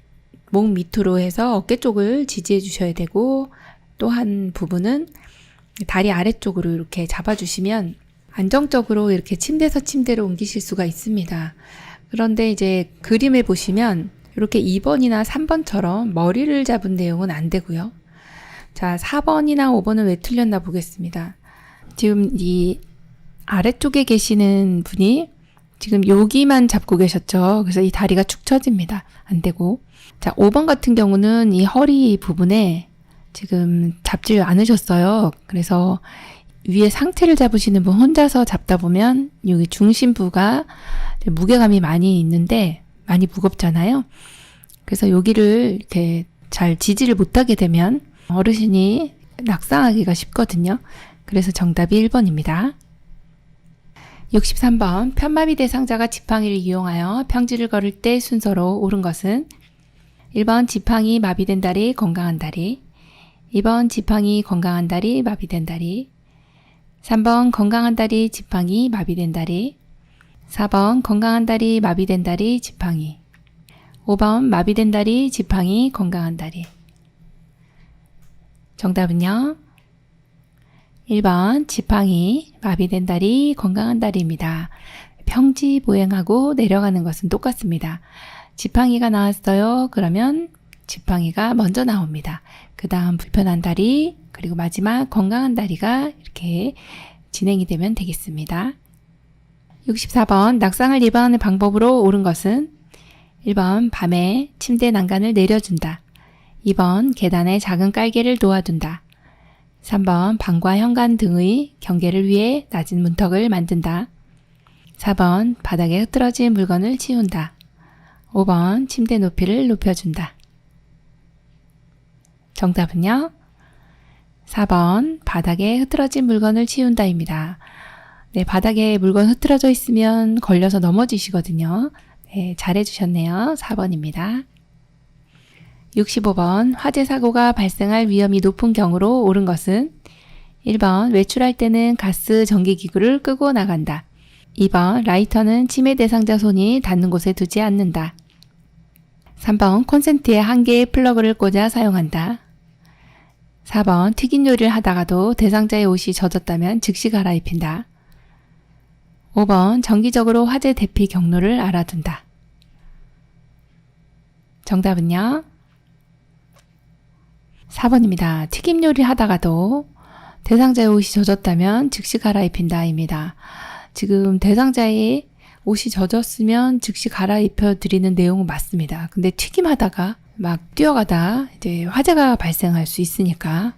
Speaker 1: 목 밑으로 해서 어깨 쪽을 지지해 주셔야 되고 또 한 부분은 다리 아래쪽으로 이렇게 잡아주시면 안정적으로 이렇게 침대에서 침대로 옮기실 수가 있습니다. 그런데 이제 그림을 보시면 이렇게 2번이나 3번처럼 머리를 잡은 내용은 안 되고요. 자, 4번이나 5번은 왜 틀렸나 보겠습니다. 지금 이 아래쪽에 계시는 분이 지금 여기만 잡고 계셨죠. 그래서 이 다리가 축 처집니다. 안 되고. 자, 5번 같은 경우는 이 허리 부분에 지금 잡지 않으셨어요. 그래서 위에 상체를 잡으시는 분 혼자서 잡다 보면 여기 중심부가 무게감이 많이 있는데 많이 무겁잖아요. 그래서 여기를 이렇게 잘 지지를 못하게 되면 어르신이 낙상하기가 쉽거든요. 그래서 정답이 1번입니다. 63번 편마비 대상자가 지팡이를 이용하여 평지를 걸을 때 순서로 옳은 것은 1번 지팡이 마비된 다리 건강한 다리, 2번 지팡이 건강한 다리 마비된 다리, 3번 건강한 다리 지팡이 마비된 다리, 4번 건강한 다리 마비된 다리 지팡이, 5번 마비된 다리 지팡이 건강한 다리. 정답은요 1번 지팡이 마비된 다리 건강한 다리입니다. 평지 보행하고 내려가는 것은 똑같습니다. 지팡이가 나왔어요. 그러면 지팡이가 먼저 나옵니다. 그 다음 불편한 다리, 그리고 마지막 건강한 다리가 이렇게 진행이 되면 되겠습니다. 64번 낙상을 예방하는 방법으로 옳은 것은 1번 밤에 침대 난간을 내려준다. 2번 계단에 작은 깔개를 놓아둔다. 3번 방과 현관 등의 경계를 위해 낮은 문턱을 만든다. 4번 바닥에 흐트러진 물건을 치운다. 5번 침대 높이를 높여준다. 정답은요 4번 바닥에 흐트러진 물건을 치운다입니다. 네, 바닥에 물건 흐트러져 있으면 걸려서 넘어지시거든요. 네, 잘해주셨네요. 4번입니다. 65번 화재 사고가 발생할 위험이 높은 경우로 옳은 것은 1번 외출할 때는 가스 전기기구를 끄고 나간다. 2번 라이터는 치매 대상자 손이 닿는 곳에 두지 않는다. 3번 콘센트에 한 개의 플러그를 꽂아 사용한다. 4번 튀긴 요리를 하다가도 대상자의 옷이 젖었다면 즉시 갈아입힌다. 5번 정기적으로 화재 대피 경로를 알아둔다. 정답은요 4번입니다. 튀김 요리 하다가도 대상자의 옷이 젖었다면 즉시 갈아입힌다 입니다. 지금 대상자의 옷이 젖었으면 즉시 갈아입혀 드리는 내용은 맞습니다. 근데 튀김하다가 막 뛰어가다 이제 화재가 발생할 수 있으니까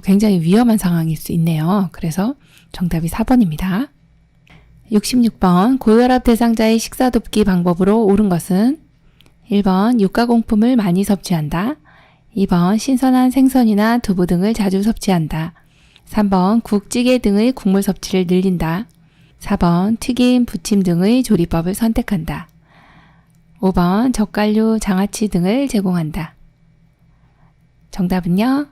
Speaker 1: 굉장히 위험한 상황일 수 있네요. 그래서 정답이 4번입니다. 66번 고혈압 대상자의 식사 돕기 방법으로 옳은 것은 1번 육가공품을 많이 섭취한다. 2번 신선한 생선이나 두부 등을 자주 섭취한다. 3번 국, 찌개 등의 국물 섭취를 늘린다. 4번 튀김, 부침 등의 조리법을 선택한다. 5번 젓갈류, 장아찌 등을 제공한다. 정답은요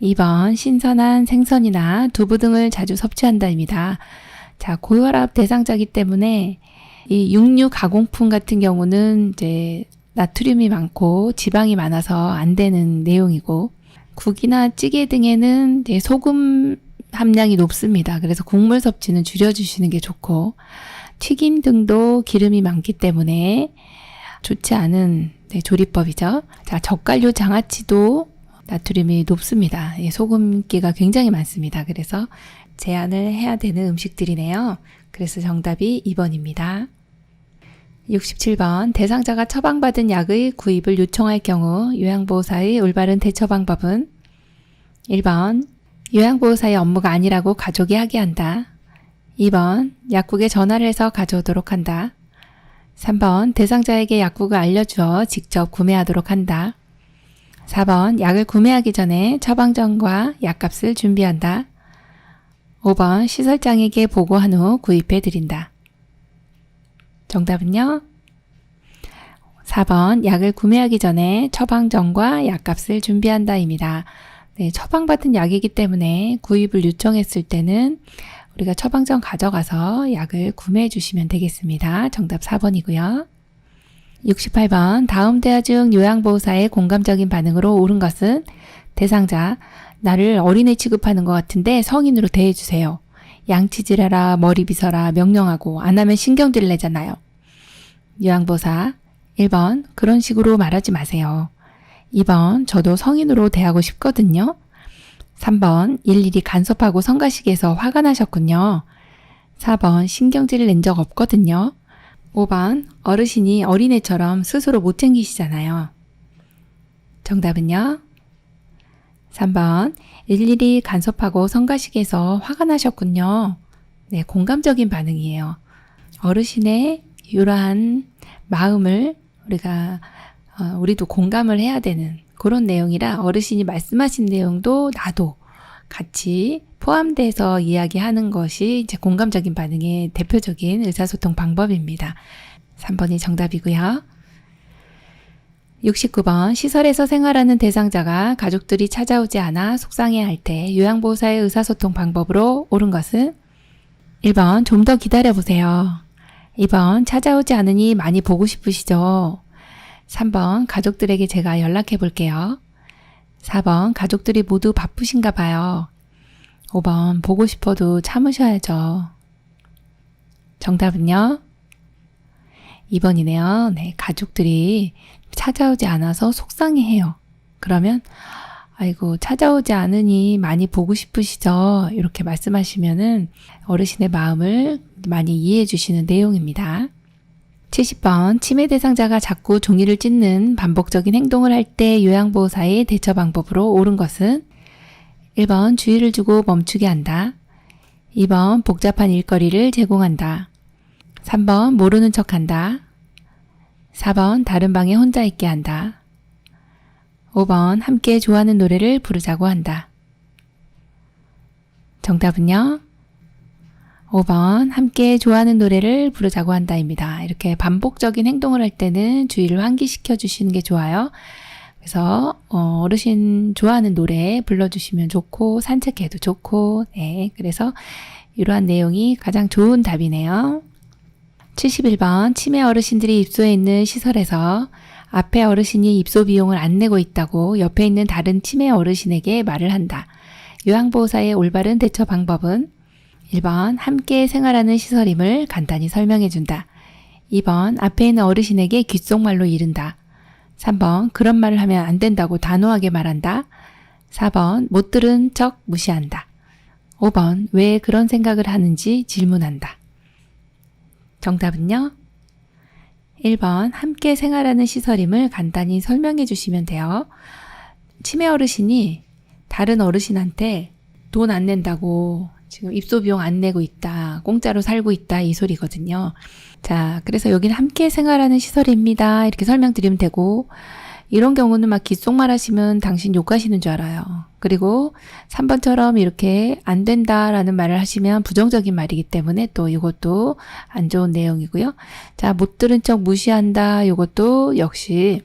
Speaker 1: 2번 신선한 생선이나 두부 등을 자주 섭취한다입니다. 자, 고혈압 대상자이기 때문에 이 육류 가공품 같은 경우는 이제 나트륨이 많고 지방이 많아서 안 되는 내용이고, 국이나 찌개 등에는 이제 소금 함량이 높습니다. 그래서 국물 섭취는 줄여주시는 게 좋고, 튀김 등도 기름이 많기 때문에 좋지 않은 조리법이죠. 자, 젓갈류 장아찌도 나트륨이 높습니다. 소금기가 굉장히 많습니다. 그래서 제한을 해야 되는 음식들이네요. 그래서 정답이 2번입니다. 67번 대상자가 처방받은 약의 구입을 요청할 경우 요양보호사의 올바른 대처 방법은 1번 요양보호사의 업무가 아니라고 가족이 하게 한다. 2번 약국에 전화를 해서 가져오도록 한다. 3번 대상자에게 약국을 알려주어 직접 구매하도록 한다. 4번 약을 구매하기 전에 처방전과 약값을 준비한다. 5번 시설장에게 보고한 후 구입해 드린다. 정답은요 4번 약을 구매하기 전에 처방전과 약값을 준비한다입니다. 네, 처방받은 약이기 때문에 구입을 요청했을 때는 우리가 처방전 가져가서 약을 구매해 주시면 되겠습니다. 정답 4번이고요. 68번 다음 대화 중 요양보호사의 공감적인 반응으로 옳은 것은 대상자 나를 어린애 취급하는 것 같은데 성인으로 대해주세요. 양치질해라, 머리 빗어라, 명령하고 안 하면 신경질 내잖아요. 요양보호사 1번 그런 식으로 말하지 마세요. 2번 저도 성인으로 대하고 싶거든요. 3번 일일이 간섭하고 성가시게해서 화가 나셨군요. 4번 신경질을 낸 적 없거든요. 5번 어르신이 어린애처럼 스스로 못 챙기시잖아요. 정답은요 3번 일일이 간섭하고 성가시게해서 화가 나셨군요. 네, 공감적인 반응이에요. 어르신의 이러한 마음을 우리가 우리도 공감을 해야 되는 그런 내용이라 어르신이 말씀하신 내용도 나도 같이 포함돼서 이야기하는 것이 이제 공감적인 반응의 대표적인 의사소통 방법입니다. 3번이 정답이고요. 69번 시설에서 생활하는 대상자가 가족들이 찾아오지 않아 속상해할 때 요양보호사의 의사소통 방법으로 옳은 것은 1번 좀 더 기다려보세요. 2번 찾아오지 않으니 많이 보고 싶으시죠? 3번 가족들에게 제가 연락해 볼게요. 4번 가족들이 모두 바쁘신가 봐요. 5번 보고 싶어도 참으셔야죠. 정답은요? 2번이네요. 네, 가족들이 찾아오지 않아서 속상해해요. 그러면 아이고 찾아오지 않으니 많이 보고 싶으시죠? 이렇게 말씀하시면은 어르신의 마음을 많이 이해해 주시는 내용입니다. 70번 치매 대상자가 자꾸 종이를 찢는 반복적인 행동을 할 때 요양보호사의 대처 방법으로 옳은 것은 1번 주의를 주고 멈추게 한다. 2번 복잡한 일거리를 제공한다. 3번 모르는 척한다. 4번 다른 방에 혼자 있게 한다. 5번 함께 좋아하는 노래를 부르자고 한다. 정답은요? 5번 함께 좋아하는 노래를 부르자고 한다입니다. 이렇게 반복적인 행동을 할 때는 주의를 환기시켜 주시는 게 좋아요. 그래서 어르신 좋아하는 노래 불러주시면 좋고 산책해도 좋고 네, 그래서 이러한 내용이 가장 좋은 답이네요. 71번 치매 어르신들이 입소해 있는 시설에서 앞에 어르신이 입소 비용을 안 내고 있다고 옆에 있는 다른 치매 어르신에게 말을 한다. 요양보호사의 올바른 대처 방법은 1번 함께 생활하는 시설임을 간단히 설명해 준다. 2번 앞에 있는 어르신에게 귓속말로 이른다. 3번 그런 말을 하면 안 된다고 단호하게 말한다. 4번 못 들은 척 무시한다. 5번 왜 그런 생각을 하는지 질문한다. 정답은요? 1번 함께 생활하는 시설임을 간단히 설명해 주시면 돼요. 치매 어르신이 다른 어르신한테 돈 안 낸다고 지금 입소 비용 안 내고 있다, 공짜로 살고 있다 이 소리거든요. 자, 그래서 여기는 함께 생활하는 시설입니다. 이렇게 설명드리면 되고 이런 경우는 막 귓속말 하시면 당신 욕하시는 줄 알아요. 그리고 3번처럼 이렇게 안 된다라는 말을 하시면 부정적인 말이기 때문에 또 이것도 안 좋은 내용이고요. 자, 못 들은 척 무시한다. 이것도 역시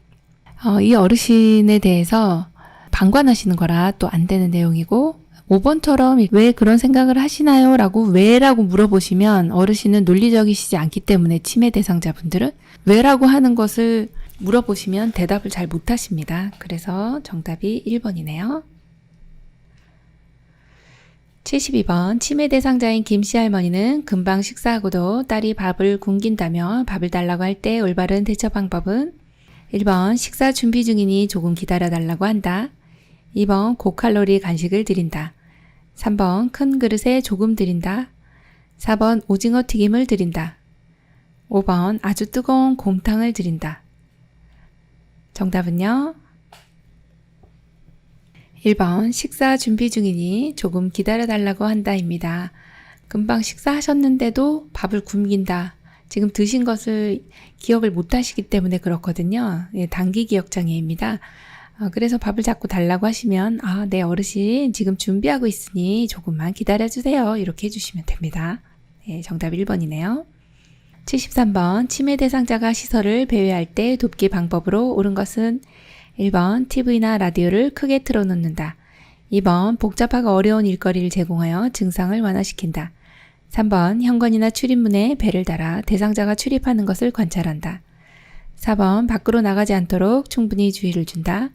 Speaker 1: 이 어르신에 대해서 방관하시는 거라 또 안 되는 내용이고 5번처럼 왜 그런 생각을 하시나요? 라고 왜라고 물어보시면 어르신은 논리적이시지 않기 때문에 치매 대상자분들은 왜라고 하는 것을 물어보시면 대답을 잘 못하십니다. 그래서 정답이 1번이네요. 72번 치매 대상자인 김씨 할머니는 금방 식사하고도 딸이 밥을 굶긴다며 밥을 달라고 할 때 올바른 대처 방법은 1번 식사 준비 중이니 조금 기다려달라고 한다. 2번 고칼로리 간식을 드린다. 3번 큰 그릇에 조금 드린다. 4번 오징어 튀김을 드린다. 5번 아주 뜨거운 곰탕을 드린다. 정답은요? 1번 식사 준비 중이니 조금 기다려달라고 한다입니다. 금방 식사하셨는데도 밥을 굶긴다. 지금 드신 것을 기억을 못하시기 때문에 그렇거든요. 예, 단기 기억장애입니다. 그래서 밥을 자꾸 달라고 하시면 네 어르신 지금 준비하고 있으니 조금만 기다려주세요. 이렇게 해주시면 됩니다. 네, 정답 1번이네요. 73번 치매 대상자가 시설을 배회할 때 돕기 방법으로 옳은 것은 1번 TV나 라디오를 크게 틀어놓는다. 2번 복잡하고 어려운 일거리를 제공하여 증상을 완화시킨다. 3번 현관이나 출입문에 벨을 달아 대상자가 출입하는 것을 관찰한다. 4번 밖으로 나가지 않도록 충분히 주의를 준다.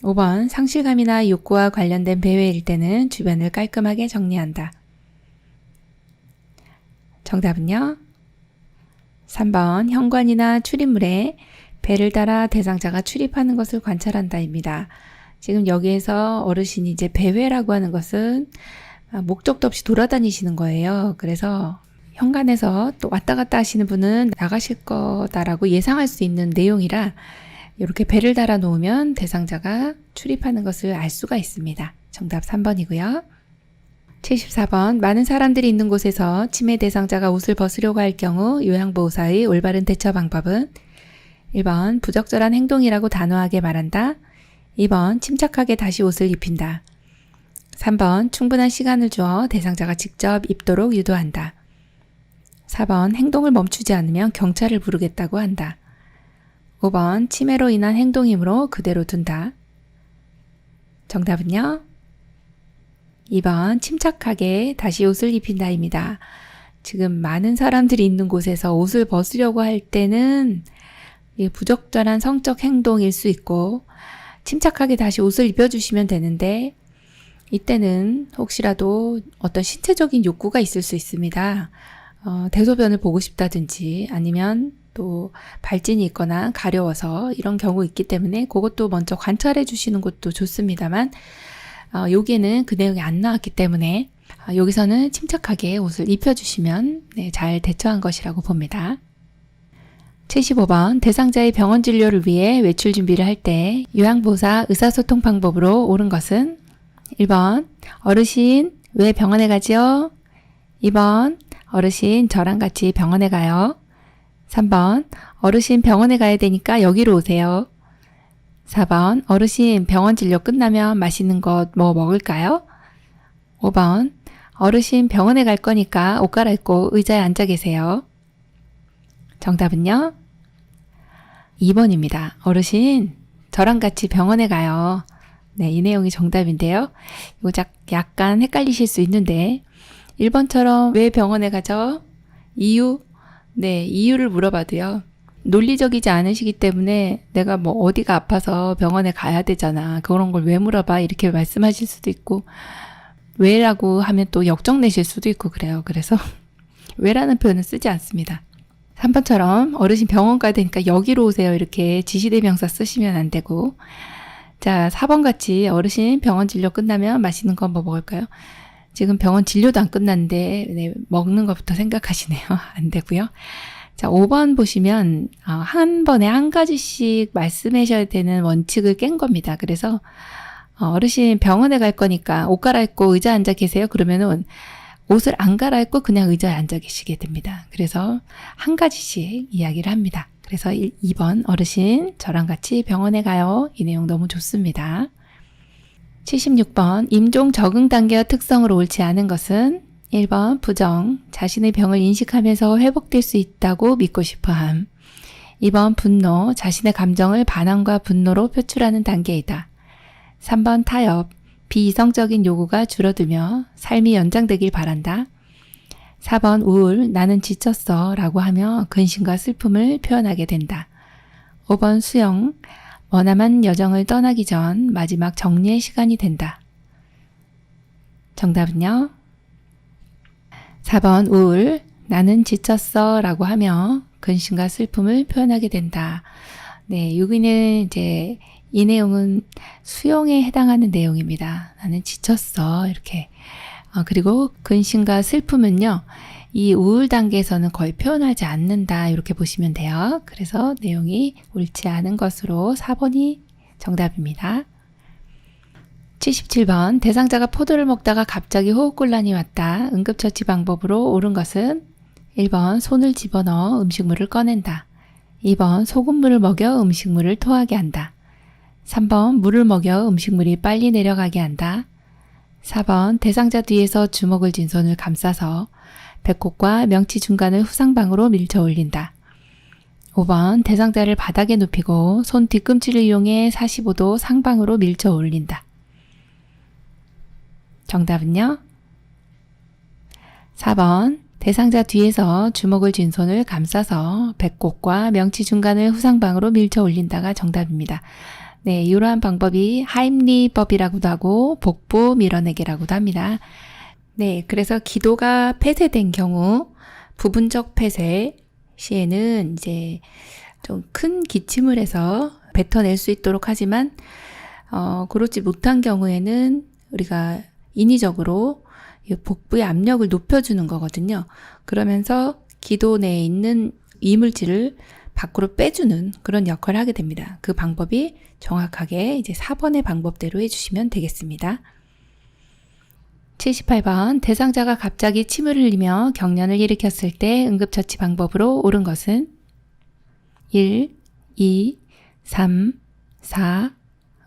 Speaker 1: 5번 상실감이나 욕구와 관련된 배회일 때는 주변을 깔끔하게 정리한다. 정답은요? 3번 현관이나 출입물에 벨을 달아 대상자가 출입하는 것을 관찰한다입니다. 지금 여기에서 어르신이 이제 배회라고 하는 것은 목적도 없이 돌아다니시는 거예요. 그래서 현관에서 또 왔다 갔다 하시는 분은 나가실 거다라고 예상할 수 있는 내용이라 이렇게 벨을 달아 놓으면 대상자가 출입하는 것을 알 수가 있습니다. 정답 3번이고요. 74번 많은 사람들이 있는 곳에서 치매 대상자가 옷을 벗으려고 할 경우 요양보호사의 올바른 대처 방법은 1번 부적절한 행동이라고 단호하게 말한다. 2번 침착하게 다시 옷을 입힌다. 3번 충분한 시간을 주어 대상자가 직접 입도록 유도한다. 4번 행동을 멈추지 않으면 경찰을 부르겠다고 한다. 5번 치매로 인한 행동이므로 그대로 둔다. 정답은요? 2번 침착하게 다시 옷을 입힌다입니다. 지금 많은 사람들이 있는 곳에서 옷을 벗으려고 할 때는 부적절한 성적 행동일 수 있고 침착하게 다시 옷을 입혀주시면 되는데 이때는 혹시라도 어떤 신체적인 욕구가 있을 수 있습니다. 대소변을 보고 싶다든지 아니면 또 발진이 있거나 가려워서 이런 경우 있기 때문에 그것도 먼저 관찰해 주시는 것도 좋습니다만 여기에는 그 내용이 안 나왔기 때문에 여기서는 침착하게 옷을 입혀주시면 잘 대처한 것이라고 봅니다. 75번 대상자의 병원 진료를 위해 외출 준비를 할 때 요양보호사 의사소통 방법으로 옳은 것은 1번 어르신 왜 병원에 가지요? 2번 어르신 저랑 같이 병원에 가요. 3번 어르신 병원에 가야 되니까 여기로 오세요. 4번 어르신 병원 진료 끝나면 맛있는 것 뭐 먹을까요? 5번 어르신 병원에 갈 거니까 옷 갈아입고 의자에 앉아 계세요. 정답은요? 2번입니다. 어르신 저랑 같이 병원에 가요. 네, 이 내용이 정답인데요. 이거 약간 헷갈리실 수 있는데 1번처럼 왜 병원에 가죠? 이유? 네, 이유를 물어봐도요. 논리적이지 않으시기 때문에 내가 뭐 어디가 아파서 병원에 가야 되잖아. 그런 걸 왜 물어봐? 이렇게 말씀하실 수도 있고 왜라고 하면 또 역정내실 수도 있고 그래요. 그래서 왜라는 표현은 쓰지 않습니다. 3번처럼 어르신 병원 가야 되니까 여기로 오세요. 이렇게 지시대명사 쓰시면 안 되고 자 4번 같이 어르신 병원 진료 끝나면 맛있는 거 뭐 먹을까요? 지금 병원 진료도 안 끝났는데 먹는 것부터 생각하시네요. 안 되고요. 자 5번 보시면 한 번에 한 가지씩 말씀하셔야 되는 원칙을 깬 겁니다. 그래서 어르신 병원에 갈 거니까 옷 갈아입고 의자에 앉아 계세요. 그러면은 옷을 안 갈아입고 그냥 의자에 앉아 계시게 됩니다. 그래서 한 가지씩 이야기를 합니다. 그래서 2번 어르신 저랑 같이 병원에 가요. 이 내용 너무 좋습니다. 76번 임종 적응 단계와 특성으로 옳지 않은 것은 1번 부정 자신의 병을 인식하면서 회복될 수 있다고 믿고 싶어함. 2번 분노 자신의 감정을 반항과 분노로 표출하는 단계이다. 3번 타협 비이성적인 요구가 줄어들며 삶이 연장되길 바란다. 4번 우울, 나는 지쳤어 라고 하며 근심과 슬픔을 표현하게 된다. 5번 수영, 머나먼 여정을 떠나기 전 마지막 정리의 시간이 된다. 정답은요? 4번 우울, 나는 지쳤어 라고 하며 근심과 슬픔을 표현하게 된다. 네, 여기는 이제 이 내용은 수용에 해당하는 내용입니다. 나는 지쳤어. 이렇게. 그리고 근심과 슬픔은요. 이 우울 단계에서는 거의 표현하지 않는다. 이렇게 보시면 돼요. 그래서 내용이 옳지 않은 것으로 4번이 정답입니다. 77번 대상자가 포도를 먹다가 갑자기 호흡곤란이 왔다. 응급처치 방법으로 옳은 것은 1번 손을 집어넣어 음식물을 꺼낸다. 2번 소금물을 먹여 음식물을 토하게 한다. 3번 물을 먹여 음식물이 빨리 내려가게 한다. 4번 대상자 뒤에서 주먹을 쥔 손을 감싸서 배꼽과 명치 중간을 후상방으로 밀쳐 올린다. 5번 대상자를 바닥에 눕히고 손 뒤꿈치를 이용해 45도 상방으로 밀쳐 올린다. 정답은요? 4번 대상자 뒤에서 주먹을 쥔 손을 감싸서 배꼽과 명치 중간을 후상방으로 밀쳐 올린다가 정답입니다. 네, 이러한 방법이 하임리법이라고도 하고 복부 밀어내기라고도 합니다. 네, 그래서 기도가 폐쇄된 경우 부분적 폐쇄 시에는 이제 좀 큰 기침을 해서 뱉어낼 수 있도록 하지만 그렇지 못한 경우에는 우리가 인위적으로 복부의 압력을 높여주는 거거든요. 그러면서 기도 내에 있는 이물질을 밖으로 빼주는 그런 역할을 하게 됩니다. 그 방법이 정확하게 이제 4번의 방법대로 해주시면 되겠습니다. 78번 대상자가 갑자기 침을 흘리며 경련을 일으켰을 때 응급처치 방법으로 옳은 것은 1. 2, 3, 4,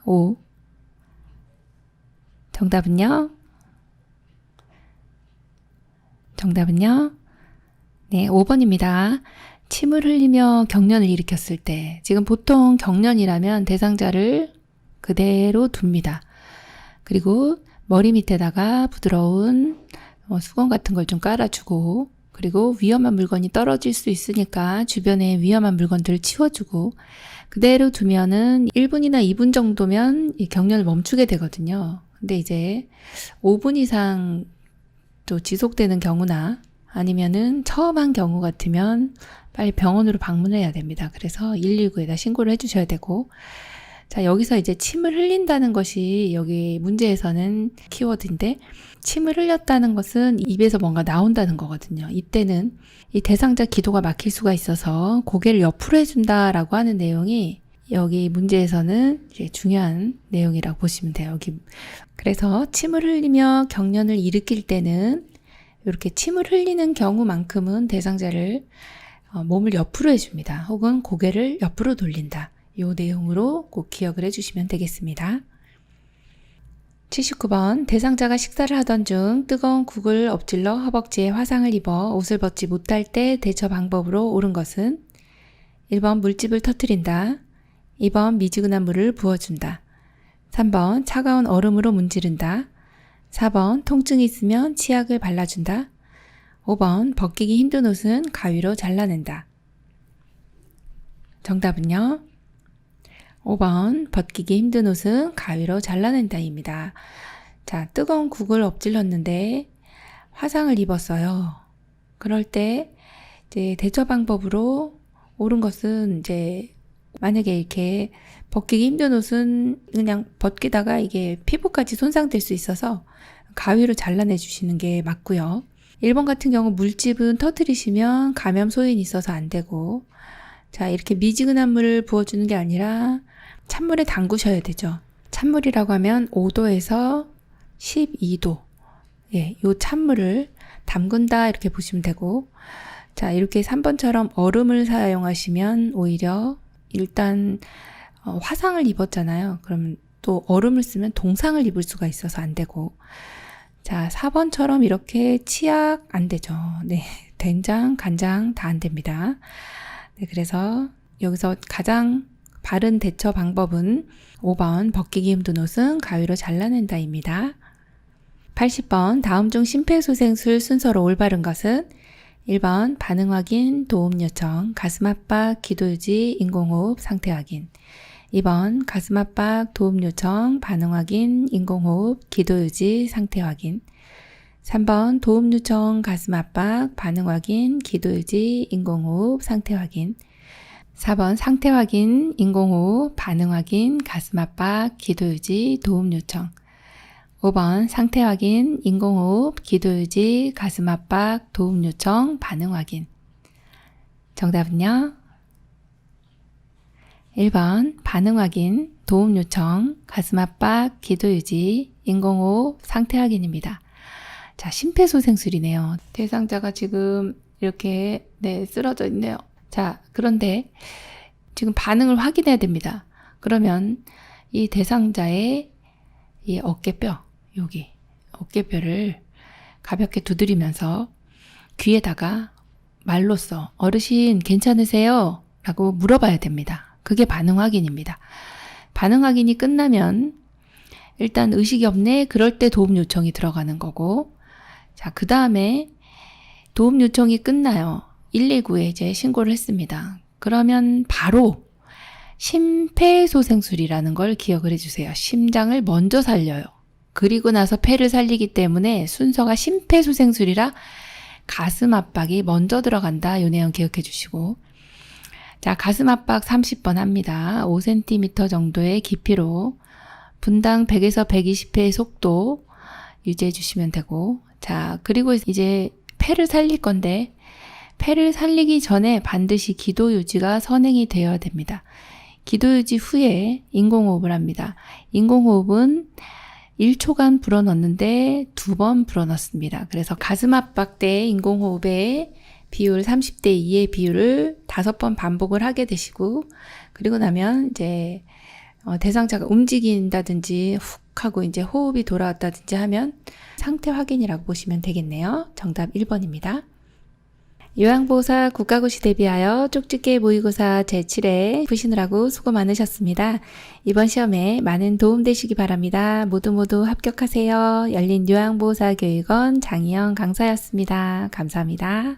Speaker 1: 5. 정답은요? 네, 5번입니다. 침을 흘리며 경련을 일으켰을 때, 지금 보통 경련이라면 대상자를 그대로 둡니다. 그리고 머리 밑에다가 부드러운 수건 같은 걸 좀 깔아주고, 그리고 위험한 물건이 떨어질 수 있으니까 주변에 위험한 물건들을 치워주고, 그대로 두면은 1분이나 2분 정도면 이 경련을 멈추게 되거든요. 근데 이제 5분 이상 또 지속되는 경우나 아니면은 처음 한 경우 같으면 빨리 병원으로 방문해야 됩니다. 그래서 119에다 신고를 해주셔야 되고, 자, 여기서 이제 침을 흘린다는 것이 여기 문제에서는 키워드인데, 침을 흘렸다는 것은 입에서 뭔가 나온다는 거거든요. 이때는 이 대상자 기도가 막힐 수가 있어서 고개를 옆으로 해준다라고 하는 내용이 여기 문제에서는 이제 중요한 내용이라고 보시면 돼요. 여기. 그래서 침을 흘리며 경련을 일으킬 때는 이렇게 침을 흘리는 경우만큼은 대상자를 몸을 옆으로 해줍니다. 혹은 고개를 옆으로 돌린다. 이 내용으로 꼭 기억을 해주시면 되겠습니다. 79번 대상자가 식사를 하던 중 뜨거운 국을 엎질러 허벅지에 화상을 입어 옷을 벗지 못할 때 대처 방법으로 옳은 것은 1번 물집을 터뜨린다. 2번 미지근한 물을 부어준다. 3번 차가운 얼음으로 문지른다. 4번 통증이 있으면 치약을 발라준다. 5번 벗기기 힘든 옷은 가위로 잘라낸다. 정답은요? 5번 벗기기 힘든 옷은 가위로 잘라낸다입니다. 자, 뜨거운 국을 엎질렀는데 화상을 입었어요. 그럴 때 이제 대처 방법으로 옳은 것은 이제 만약에 이렇게 벗기기 힘든 옷은 그냥 벗기다가 이게 피부까지 손상될 수 있어서 가위로 잘라내 주시는 게 맞고요. 1번 같은 경우 물집은 터뜨리시면 감염 소인이 있어서 안 되고, 자, 이렇게 미지근한 물을 부어주는 게 아니라 찬물에 담그셔야 되죠. 찬물이라고 하면 5도에서 12도. 예, 요 찬물을 담근다 이렇게 보시면 되고, 자, 이렇게 3번처럼 얼음을 사용하시면 오히려 일단 화상을 입었잖아요. 그럼 또 얼음을 쓰면 동상을 입을 수가 있어서 안 되고, 자, 4번처럼 이렇게 치약 안 되죠. 네, 된장, 간장 다 안 됩니다. 네, 그래서 여기서 가장 바른 대처 방법은 5번 벗기기 힘든 옷은 가위로 잘라낸다입니다. 80번 다음 중 심폐소생술 순서로 올바른 것은 1번 반응 확인, 도움 요청, 가슴 압박, 기도 유지, 인공호흡, 상태 확인. 2번 가슴 압박, 도움 요청, 반응 확인, 인공호흡, 기도 유지, 상태 확인. 3번 도움 요청, 가슴 압박, 반응 확인, 기도 유지, 인공호흡, 상태 확인. 4번 상태 확인, 인공호흡, 반응 확인, 가슴 압박, 기도 유지, 도움 요청. 5번 상태 확인, 인공호흡, 기도 유지, 가슴 압박, 도움 요청, 반응 확인. 정답은요? 1번 반응 확인, 도움 요청, 가슴 압박, 기도 유지, 인공호흡, 상태 확인입니다. 자, 심폐소생술이네요. 대상자가 지금 이렇게 쓰러져 있네요. 자, 그런데 지금 반응을 확인해야 됩니다. 그러면 이 대상자의 이 어깨뼈, 여기 어깨뼈를 가볍게 두드리면서 귀에다가 말로써 어르신 괜찮으세요? 라고 물어봐야 됩니다. 그게 반응 확인입니다. 반응 확인이 끝나면 일단 의식이 없네? 그럴 때 도움 요청이 들어가는 거고, 자, 그 다음에 도움 요청이 끝나요. 119에 이제 신고를 했습니다. 그러면 바로 심폐소생술이라는 걸 기억을 해주세요. 심장을 먼저 살려요. 그리고 나서 폐를 살리기 때문에 순서가 심폐소생술이라 가슴 압박이 먼저 들어간다. 이 내용 기억해 주시고, 자, 가슴 압박 30번 합니다. 5cm 정도의 깊이로 분당 100에서 120회의 속도 유지해 주시면 되고, 자, 그리고 이제 폐를 살릴 건데 폐를 살리기 전에 반드시 기도 유지가 선행이 되어야 됩니다. 기도 유지 후에 인공호흡을 합니다. 인공호흡은 1초간 불어넣는데 2번 불어넣습니다. 그래서 가슴 압박 때 인공호흡에 비율 30대 2의 비율을 5번 반복을 하게 되시고, 그리고 나면 이제 대상자가 움직인다든지 훅 하고 이제 호흡이 돌아왔다든지 하면 상태 확인이라고 보시면 되겠네요. 정답 1번입니다. 요양보호사 국가고시 대비하여 쪽집게 모의고사 제7회 푸시느라고 수고 많으셨습니다. 이번 시험에 많은 도움 되시기 바랍니다. 모두 합격하세요. 열린 요양보호사 교육원 장희영 강사였습니다. 감사합니다.